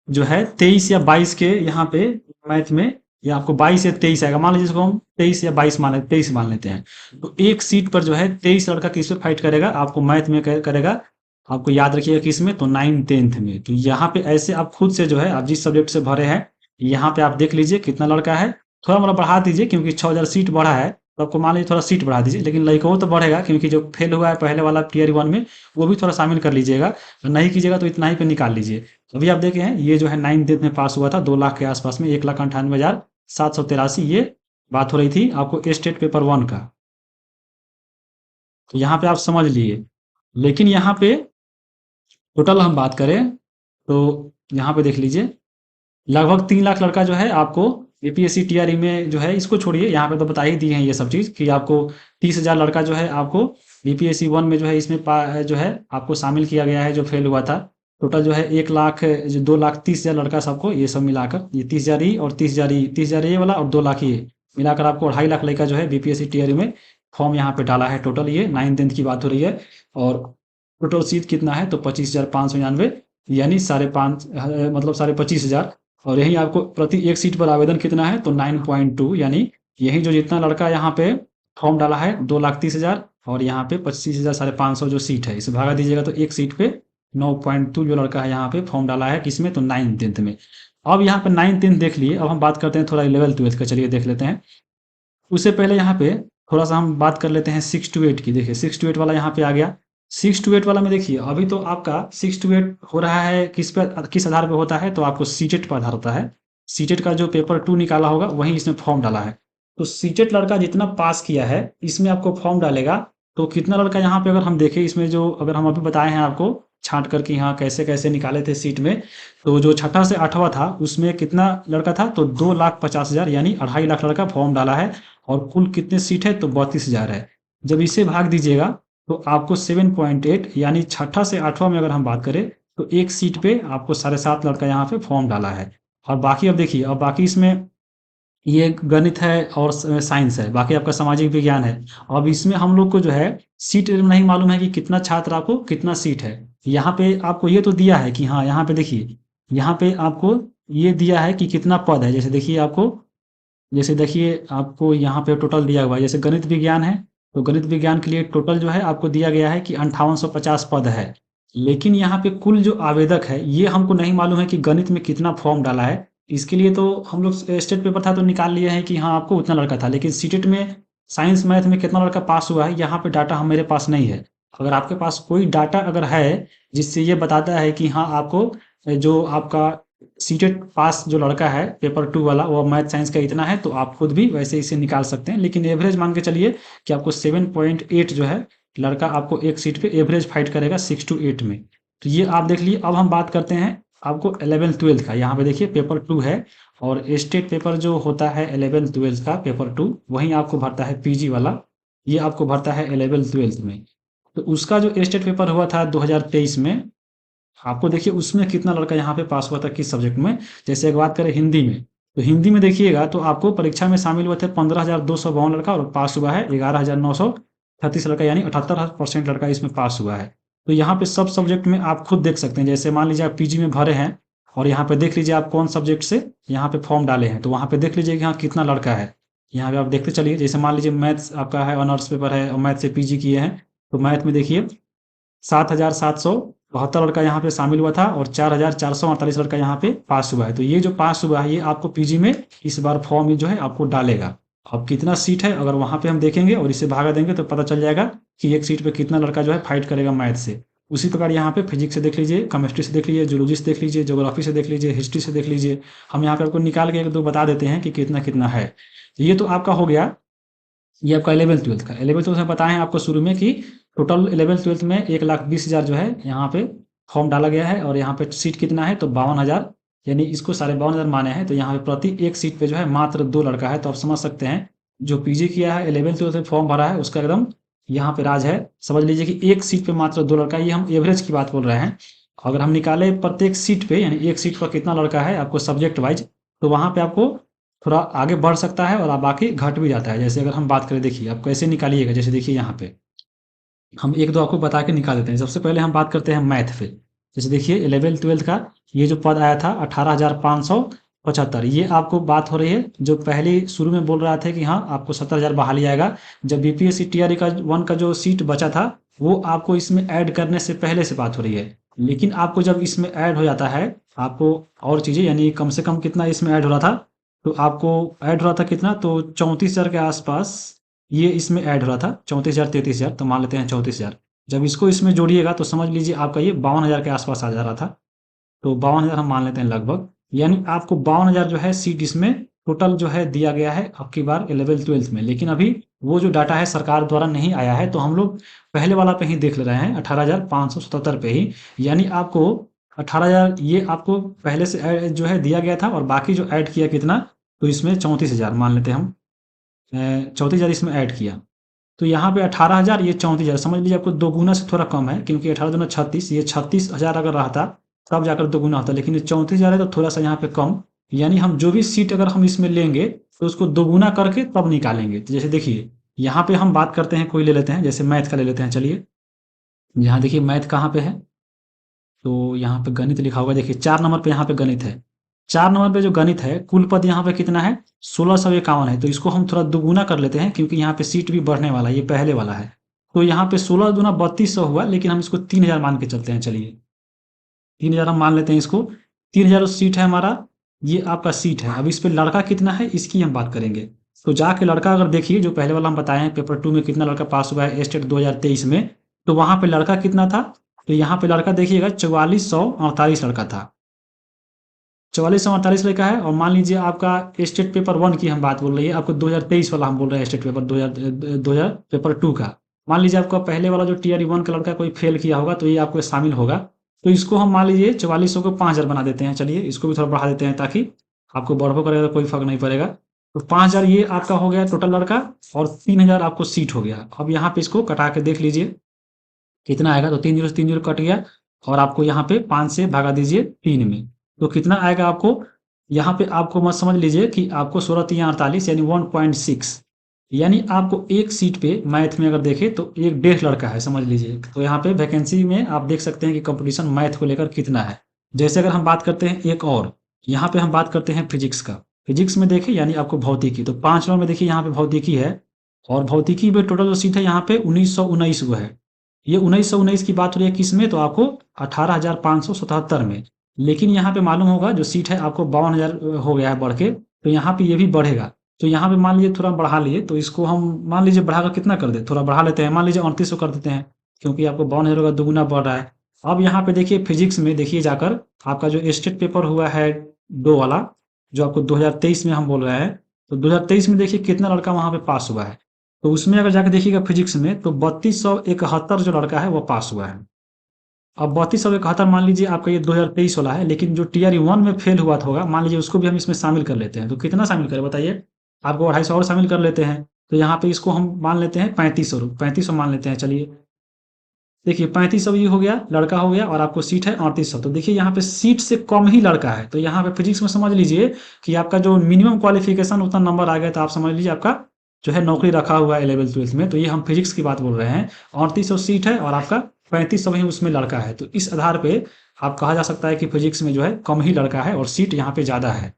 जो है 23 या 22 के यहाँ पे मैथ में, ये आपको 22 या 23 आएगा। मान लीजिए इसको हम 23 या 22 23 मान लेते हैं। तो एक सीट पर जो है 23 लड़का किस पे फाइट करेगा, आपको मैथ में करेगा। आपको याद रखिएगा किस में, तो 9th-10th में। तो यहाँ पे ऐसे आप खुद से जो है, आप जिस सब्जेक्ट से भरे हैं, यहाँ पे आप देख लीजिए कितना लड़का है। थोड़ा मतलब बढ़ा दीजिए, क्योंकि 6,000 सीट बढ़ा है, तो आपको मान लीजिए थोड़ा सीट बढ़ा दीजिए। लेकिन लड़कों तो बढ़ेगा, क्योंकि जो फेल हुआ है पहले वाला टीयर 1 में, वो भी थोड़ा शामिल कर लीजिएगा। नहीं कीजिएगा तो इतना ही पे निकाल लीजिए। अभी आप देखे हैं, ये जो है 9th-10th में पास हुआ था 2 लाख के आसपास में, 1,98,783, ये बात हो रही थी आपको स्टेट पेपर 1 का। तो यहाँ पे आप समझ लिए। लेकिन यहाँ पे टोटल हम बात करें, तो यहाँ पे देख लीजिए, लगभग 3 लाख लड़का जो है आपको एपीएससी टीआरई में जो है, इसको छोड़िए, यहाँ पे तो बता ही दिए हैं ये सब चीज़, कि आपको 30,000 लड़का जो है आपको बीपीएससी 1 में जो है, इसमें जो है आपको शामिल किया गया है, जो फेल हुआ था। टोटल जो है 1 लाख, जो 2,30,000 लड़का सबको, ये सब मिलाकर, ये 30,000 ही और 30,000 ये वाला और 2 लाख ये मिलाकर आपको 2.5 लाख लड़का जो है बीपीएससी टीआरई में फॉर्म यहाँ पे डाला है। टोटल ये 9th-10th की बात हो रही है। और टोटल सीट कितना है, तो 25,599, यानी 5.5 मतलब 25,500। और यही आपको प्रति एक सीट पर आवेदन कितना है, तो 9.2, यानी यही जो जितना लड़का यहाँ पे फॉर्म डाला है 2,30,000, और यहाँ पे 25,500 जो सीट है, इसे भागा दीजिएगा तो एक सीट पे 9.2 जो लड़का है यहाँ पे फॉर्म डाला है, किसमें, तो 9th-10th में। अब यहाँ पे 9th-10th देख लिए। अब हम बात करते हैं थोड़ा 11th-12th का, चलिए देख लेते हैं। उससे पहले यहाँ पे थोड़ा सा हम बात कर लेते हैं 6 to 8 की। देखिए 6 to 8 वाला यहाँ पे आ गया। 6 to 8 वाला में देखिए, अभी तो आपका 6 to 8 हो रहा है किस पर, किस आधार पे होता है, तो आपको सीटेट पर आधार होता है। सीटेट का जो पेपर 2 निकाला होगा, वही इसमें फॉर्म डाला है। तो सीटेट लड़का जितना पास किया है, इसमें आपको फॉर्म डालेगा। तो कितना लड़का यहाँ पे अगर हम देखें, इसमें जो अगर हम अभी बताए हैं आपको छांट कर कि हाँ कैसे कैसे निकाले थे सीट में, तो जो छठा से 8वां था उसमें कितना लड़का था, तो 2,50,000, यानी 2.5 लाख लड़का फॉर्म डाला है। और कुल कितने सीट है, तो 32,000 है। जब इसे भाग दीजिएगा तो आपको 7.8, यानी छठा से 8वां में अगर हम बात करें, तो एक सीट पे आपको 7.5 लड़का यहाँ पे फॉर्म डाला है। और बाकी अब देखिए, अब बाकी इसमें ये गणित है और साइंस है, बाकी आपका सामाजिक विज्ञान है। अब इसमें हम लोग को जो है सीट नहीं मालूम है कि कितना छात्र आपको कितना सीट है। यहाँ पे आपको ये तो दिया है कि हाँ, यहाँ पे देखिए, यहाँ पे आपको ये दिया है कि कितना पद है। जैसे देखिए आपको, जैसे देखिए आपको यहाँ पे टोटल दिया हुआ है, जैसे गणित विज्ञान है, तो गणित विज्ञान के लिए टोटल जो है आपको दिया गया है कि 5850 पद है। लेकिन यहाँ पे कुल जो आवेदक है, ये हमको नहीं मालूम है कि गणित में कितना फॉर्म डाला है। इसके लिए तो हम लोग स्टेट पेपर था तो निकाल लिए हैं कि हाँ आपको उतना लड़का था, लेकिन सीटेट में साइंस मैथ में कितना लड़का पास हुआ है, यहाँ पे डाटा हम मेरे पास नहीं है। अगर आपके पास कोई डाटा अगर है जिससे ये बताता है कि हाँ आपको जो आपका सीटेट पास जो लड़का है पेपर 2 वाला, वो मैथ साइंस का इतना है, तो आप खुद भी वैसे इसे निकाल सकते हैं। लेकिन एवरेज मान के चलिए कि आपको 7.8 जो है लड़का आपको एक सीट पे एवरेज फाइट करेगा 6 to 8 में। तो ये आप देख लिए। अब हम बात करते हैं आपको 11th-12th का। यहाँ पे देखिए पेपर 2 है, और स्टेट पेपर जो होता है 11th-12th का पेपर 2, वहीं आपको भरता है पीजी वाला, ये आपको भरता है 11th-12th में। तो उसका जो स्टेट पेपर हुआ था 2023 में, आपको देखिए उसमें कितना लड़का यहाँ पे पास हुआ था किस सब्जेक्ट में। जैसे एक बात करें हिंदी में, तो हिंदी में देखिएगा तो आपको परीक्षा में शामिल हुए थे 15,252 लड़का, और पास हुआ है 11,936 लड़का, यानी 78% लड़का इसमें पास हुआ है। तो यहाँ पे सब सब्जेक्ट में आप खुद देख सकते हैं। जैसे मान लीजिए आप पीजी में भरे हैं, और यहाँ पे देख लीजिए आप कौन सब्जेक्ट से यहाँ पे फॉर्म डाले हैं, तो वहाँ पे देख लीजिए कि हाँ कितना लड़का है। यहाँ पे आप देखते चलिए, जैसे मान लीजिए मैथ्स आपका है, ऑनर्स पेपर है, और मैथ से पीजी किए हैं, तो मैथ में देखिए 7,772 लड़का यहाँ पे शामिल हुआ था, और 4,448 लड़का यहाँ पे पास हुआ है। तो ये जो पास हुआ है, ये आपको पीजी में इस बार फॉर्म जो है आपको डालेगा। अब कितना सीट है अगर वहाँ पे हम देखेंगे और इसे भागा देंगे, तो पता चल जाएगा कि एक सीट पे कितना लड़का जो है फाइट करेगा मैथ से। उसी प्रकार यहाँ पे फिजिक्स से देख लीजिए, केमिस्ट्री से देख लीजिए, जूलॉजी से देख लीजिए, ज्योग्राफी से देख लीजिए, हिस्ट्री से देख लीजिए। हम यहाँ पे आपको निकाल के एक दो बता देते हैं कि कितना कितना है। ये तो आपका हो गया, ये आपका 11th-12th का। 11th-12th में बताए हैं आपको शुरू में कि टोटल 11th-12th में 1,20,000 जो है यहाँ पे फॉर्म डाला गया है और यहाँ पे सीट कितना है तो 52,000, यानी इसको 52,500 माने हैं। तो यहाँ पे प्रति एक सीट पे जो है मात्र 2 लड़का है। तो आप समझ सकते हैं जो पीजी किया है 11th-12th में फॉर्म भरा है उसका एकदम यहाँ पे राज है। समझ लीजिए कि एक सीट पे मात्र 2 लड़का, ये हम एवरेज की बात बोल रहे हैं। अगर हम निकाले प्रत्येक सीट पे यानी एक सीट पर कितना लड़का है आपको सब्जेक्ट वाइज, तो वहाँ पे आपको थोड़ा आगे बढ़ सकता है और आप बाकी घट भी जाता है। जैसे अगर हम बात करें, देखिए आप कैसे निकालिएगा, जैसे देखिए यहाँ पे हम एक दो आपको बता के निकाल देते हैं। सबसे पहले हम बात करते हैं मैथ पे। जैसे देखिए 11th-12th का ये जो पद आया था 18,575, ये आपको बात हो रही है जो पहले शुरू में बोल रहा था कि हाँ आपको 70,000 बहाली आएगा। जब बीपीएससी टीआरई का 1 का जो सीट बचा था वो आपको इसमें ऐड करने से पहले से बात हो रही है। लेकिन आपको जब इसमें ऐड हो जाता है आपको और चीज़ें, यानी कम से कम कितना इसमें ऐड हो रहा था, तो आपको ऐड हो रहा था कितना, तो 34,000 के आसपास ये इसमें ऐड हो रहा था, 34,000 33,000, तो मान लेते हैं 34,000। जब इसको इसमें जोड़िएगा तो समझ लीजिए आपका ये 52,000 के आसपास आ जा रहा था। तो 52,000 हम मान लेते हैं लगभग, यानी आपको 52,000 जो है सीट इसमें टोटल जो है दिया गया है अब की बार 11th-12th में। लेकिन अभी वो जो डाटा है सरकार द्वारा नहीं आया है, तो हम लोग पहले वाला पे ही देख ले रहे हैं 18,577 पे ही। यानी आपको 18,000 ये आपको पहले से जो है दिया गया था और बाकी जो ऐड किया कितना, तो इसमें 34,000 मान लेते हैं हम, 34,000 इसमें ऐड किया। तो यहाँ पे 18,000, ये 34,000, समझ लीजिए आपको दोगुना से थोड़ा कम है, क्योंकि 18 दूना 36, ये 36,000 अगर रहता तब जाकर दोगुना होता, लेकिन ये 34,000 है तो थोड़ा सा यहाँ पे कम। यानी हम जो भी सीट अगर हम इसमें लेंगे तो उसको दोगुना करके तब निकालेंगे। तो जैसे देखिए यहाँ पे हम बात करते हैं, कोई ले लेते हैं, जैसे मैथ का ले लेते हैं। चलिए यहाँ देखिए मैथ कहाँ पे है, तो यहाँ पे गणित लिखा होगा, देखिए 4 नंबर पे यहाँ पे गणित है। 4 नंबर पे जो गणित है कुल पद यहाँ पे कितना है 1651 है। तो इसको हम थोड़ा दुगुना कर लेते हैं क्योंकि यहाँ पे सीट भी बढ़ने वाला है, ये पहले वाला है। तो यहाँ पे 16 दूना 3200 हुआ, लेकिन हम इसको 3,000 मान के चलते हैं। चलिए 3,000 हम मान लेते हैं इसको। 3,000 सीट है हमारा, ये आपका सीट है। अब इस पे लड़का कितना है इसकी हम बात करेंगे। तो जाके लड़का अगर देखिए जो पहले वाला हम बताए हैं पेपर 2 में कितना लड़का पास हुआ है स्टेट 2023 में, तो वहां पे लड़का कितना था, तो यहाँ पे लड़का देखिएगा 4448 लड़का था, 4448 लड़का है। और मान लीजिए आपका स्टेट पेपर 1 की हम बात बोल रही है, आपको 2023 वाला हम बोल रहे हैं, स्टेट पेपर 2000 पेपर 2 का। मान लीजिए आपका पहले वाला जो टीआरई 1 का लड़का कोई फेल किया होगा तो ये आपको शामिल होगा। तो इसको हम मान लीजिए 4400 को 5,000 बना देते हैं। चलिए इसको भी थोड़ा बढ़ा देते हैं ताकि आपको बढ़ो करेगा तो कोई फर्क नहीं पड़ेगा। तो 5,000 ये आपका हो गया टोटल लड़का और 3,000 आपको सीट हो गया। अब यहाँ पे इसको कटा के देख लीजिए कितना आएगा, तो 3 0 से 3 0 कट गया और आपको यहाँ पे 5 से भागा दीजिए 3 में, तो कितना आएगा आपको, यहाँ पे आपको मत समझ लीजिए कि आपको 16×3=48 यानी 1.6, यानी आपको एक सीट पे मैथ में अगर देखें तो 1.5 लड़का है, समझ लीजिए। तो यहाँ पे वैकेंसी में आप देख सकते हैं कि कंपटीशन मैथ को लेकर कितना है। जैसे अगर हम बात करते हैं एक और, यहाँ पे हम बात करते हैं फिजिक्स का। फिजिक्स में देखिए यानी आपको भौतिकी, तो 5 नंबर में देखिए यहाँ पे भौतिकी है और भौतिकी में टोटल जो सीट है यहाँ पे 1919 हुआ है। ये 1919 की बात हो रही है किस में, तो आपको 18,577 में। लेकिन यहाँ पे मालूम होगा जो सीट है आपको 52,000 हो गया है बढ़ के, तो यहाँ पे ये भी बढ़ेगा। तो यहाँ पे मान लीजिए थोड़ा बढ़ा लिए, तो इसको हम मान लीजिए बढ़ाकर कितना कर दे, थोड़ा बढ़ा लेते हैं, मान लीजिए 3800 कर देते हैं, क्योंकि आपको 52,000 का दुगुना बढ़ रहा है। अब यहाँ पे देखिए फिजिक्स में देखिए जाकर आपका जो स्टेट पेपर हुआ है 2 वाला, जो आपको 2023 में हम बोल रहे हैं, तो 2023 में देखिए कितना लड़का वहाँ पे पास हुआ है। तो उसमें अगर जाकर देखिएगा फिजिक्स में तो 3271 जो लड़का है वो पास हुआ है। अब 3271 मान लीजिए आपका ये 2023 वाला है, लेकिन जो टीआरई 1 में फेल हुआ था होगा, मान लीजिए उसको भी हम इसमें शामिल कर लेते हैं। तो कितना शामिल करें बताइए, आपको 250 और शामिल कर लेते हैं। तो यहाँ पे इसको हम मान लेते हैं 3500 मान लेते हैं। चलिए देखिए 3500 ये हो गया, लड़का हो गया, और आपको सीट है 3800। तो देखिए यहाँ पे सीट से कम ही लड़का है, तो यहाँ पे फिजिक्स में समझ लीजिए कि आपका जो मिनिमम क्वालिफिकेशन उतना नंबर आ गया, तो आप समझ लीजिए आपका जो है नौकरी रखा हुआ है 11th-12th में। तो ये हम फिजिक्स की बात बोल रहे हैं, 3800 सीट है और आपका 3500 ही उसमें लड़का है। तो इस आधार पे आप कहा जा सकता है कि फिजिक्स में जो है कम ही लड़का है और सीट यहाँ पे ज़्यादा है।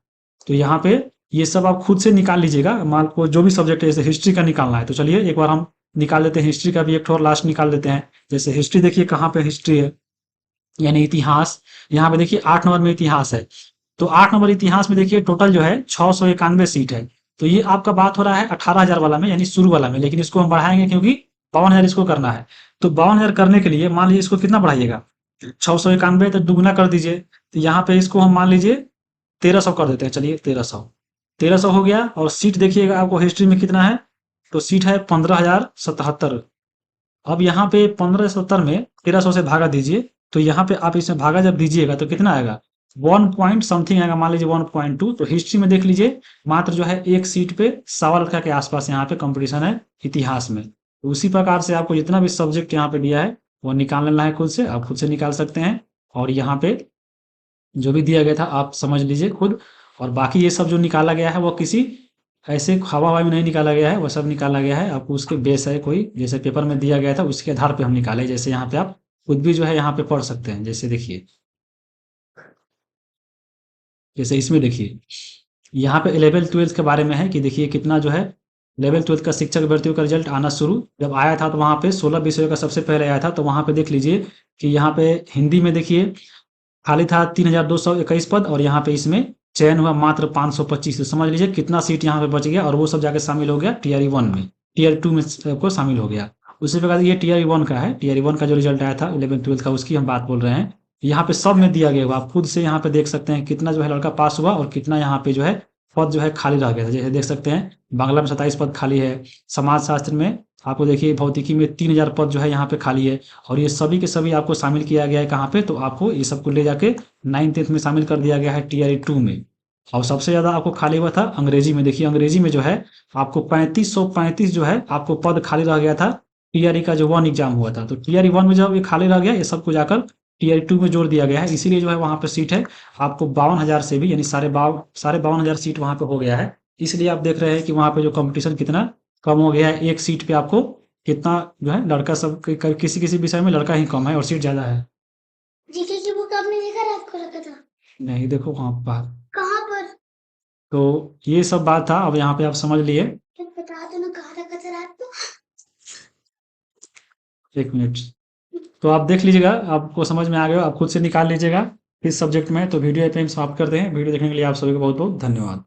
तो यहाँ पे ये सब आप खुद से निकाल लीजिएगा, मान को जो भी सब्जेक्ट है, जैसे हिस्ट्री का निकालना है तो चलिए एक बार हम निकाल लेते हैं, हिस्ट्री का भी एक और लास्ट निकाल लेते हैं। जैसे हिस्ट्री देखिए कहाँ पे हिस्ट्री है, यानी इतिहास। यहाँ पे देखिए 8 नंबर में इतिहास है, तो 8 नंबर इतिहास में देखिए टोटल जो है 691 सीट है। तो ये आपका बात हो रहा है 18,000 वाला में, यानी शुरू वाला में, लेकिन इसको हम बढ़ाएंगे क्योंकि 52,000 इसको करना है। तो 52,000 करने के लिए मान लीजिए इसको कितना बढ़ाइएगा, 691 तो दुगुना कर दीजिए। तो यहाँ पे इसको हम मान लीजिए 1300 कर देते हैं। चलिए 1300 हो गया। और सीट देखिएगा आपको हिस्ट्री में कितना है, तो सीट है 15,077, अब यहाँ पे 1570 में 1300 से भागा दीजिए, तो यहाँ पे आप इसमें भागा जब दीजिएगा तो कितना आएगा, 1 पॉइंट समथिंग आएगा, मान लीजिए 1.2। तो हिस्ट्री में देख लीजिए मात्र जो है एक सीट पे 1.25 के आसपास यहाँ पे कंपटीशन है इतिहास में। तो उसी प्रकार से आपको जितना भी सब्जेक्ट यहाँ पे दिया है वो निकाल लेना है खुद से, आप खुद से निकाल सकते हैं। और यहाँ पे जो भी दिया गया था आप समझ लीजिए खुद। और बाकी ये सब जो निकाला गया है वो किसी ऐसे हवा में नहीं निकाला गया है, वो सब निकाला गया है आपको उसके बेस है, कोई जैसे पेपर में दिया गया था उसके आधार पे हम निकाले। जैसे यहाँ पे आप खुद भी जो है यहाँ पे पढ़ सकते हैं। जैसे देखिए, जैसे इसमें देखिए यहाँ पे 11th-12th के बारे में है कि देखिए कितना जो है 11th-12th का शिक्षक भर्तियों का रिजल्ट आना शुरू जब आया था तो वहाँ पे 16 विषयों का सबसे पहले आया था। तो वहाँ पे देख लीजिए कि यहाँ पे हिंदी में देखिए खाली था 3221 पद, और यहाँ पे इसमें चयन हुआ मात्र 525। तो समझ लीजिए कितना सीट यहाँ पे बच गया, और वो सब जाके शामिल हो गया टीआरई 1 में, टीआरई 2 में को शामिल हो गया। उसी प्रकार ये टीआरई 1 का है, टीआरई 1 का जो रिजल्ट आया था 11th-12th का उसकी हम बात बोल रहे हैं। यहाँ पे सब में दिया गया हुआ, आप खुद से यहाँ पे देख सकते हैं कितना जो है लड़का पास हुआ और कितना यहाँ पे जो है पद जो है खाली रह गया था। जैसे देख सकते हैं बांग्ला में 27 पद खाली है, समाज शास्त्र में आपको देखिए भौतिकी में 3000 पद जो है यहाँ पे खाली है, और ये सभी के सभी आपको शामिल किया गया है कहाँ पे, तो आपको ये सबको ले जाके 9th-10th में शामिल कर दिया गया है टीआरई 2 में। और सबसे ज्यादा आपको खाली हुआ था अंग्रेजी में। देखिए अंग्रेजी में जो है आपको 3535 जो है आपको पद खाली रह गया था टीआरई का जो 1 एग्जाम हुआ था। तो टीआरई 1 में जब ये खाली रह गया ये सबको जाकर टीआरई 2 में जोड़ दिया गया है, इसीलिए जो है वहाँ पे सीट है आपको 52,000 से भी, यानी साढ़े 52,000 सीट वहाँ पे हो गया है। इसलिए आप देख रहे हैं कि वहाँ पे जो कंपटीशन कितना कम हो गया है, एक सीट पे आपको कितना जो है लड़का सब किसी किसी विषय में लड़का ही कम है और सीट ज्यादा है। जीके की बुक आपने देखा रात को रखा था? नहीं देखो वहाँ पर। कहाँ पर? तो ये सब बात था, अब यहाँ पे आप समझ लिए। बता दो ना कहाँ रखा था रात को। 1 मिनट, तो आप देख लीजिएगा, आपको समझ में आ गया, आप खुद से निकाल लीजिएगा इस सब्जेक्ट में। तो वीडियो पे हम समाप्त करते हैं। वीडियो देखने के लिए आप सभी को बहुत बहुत धन्यवाद।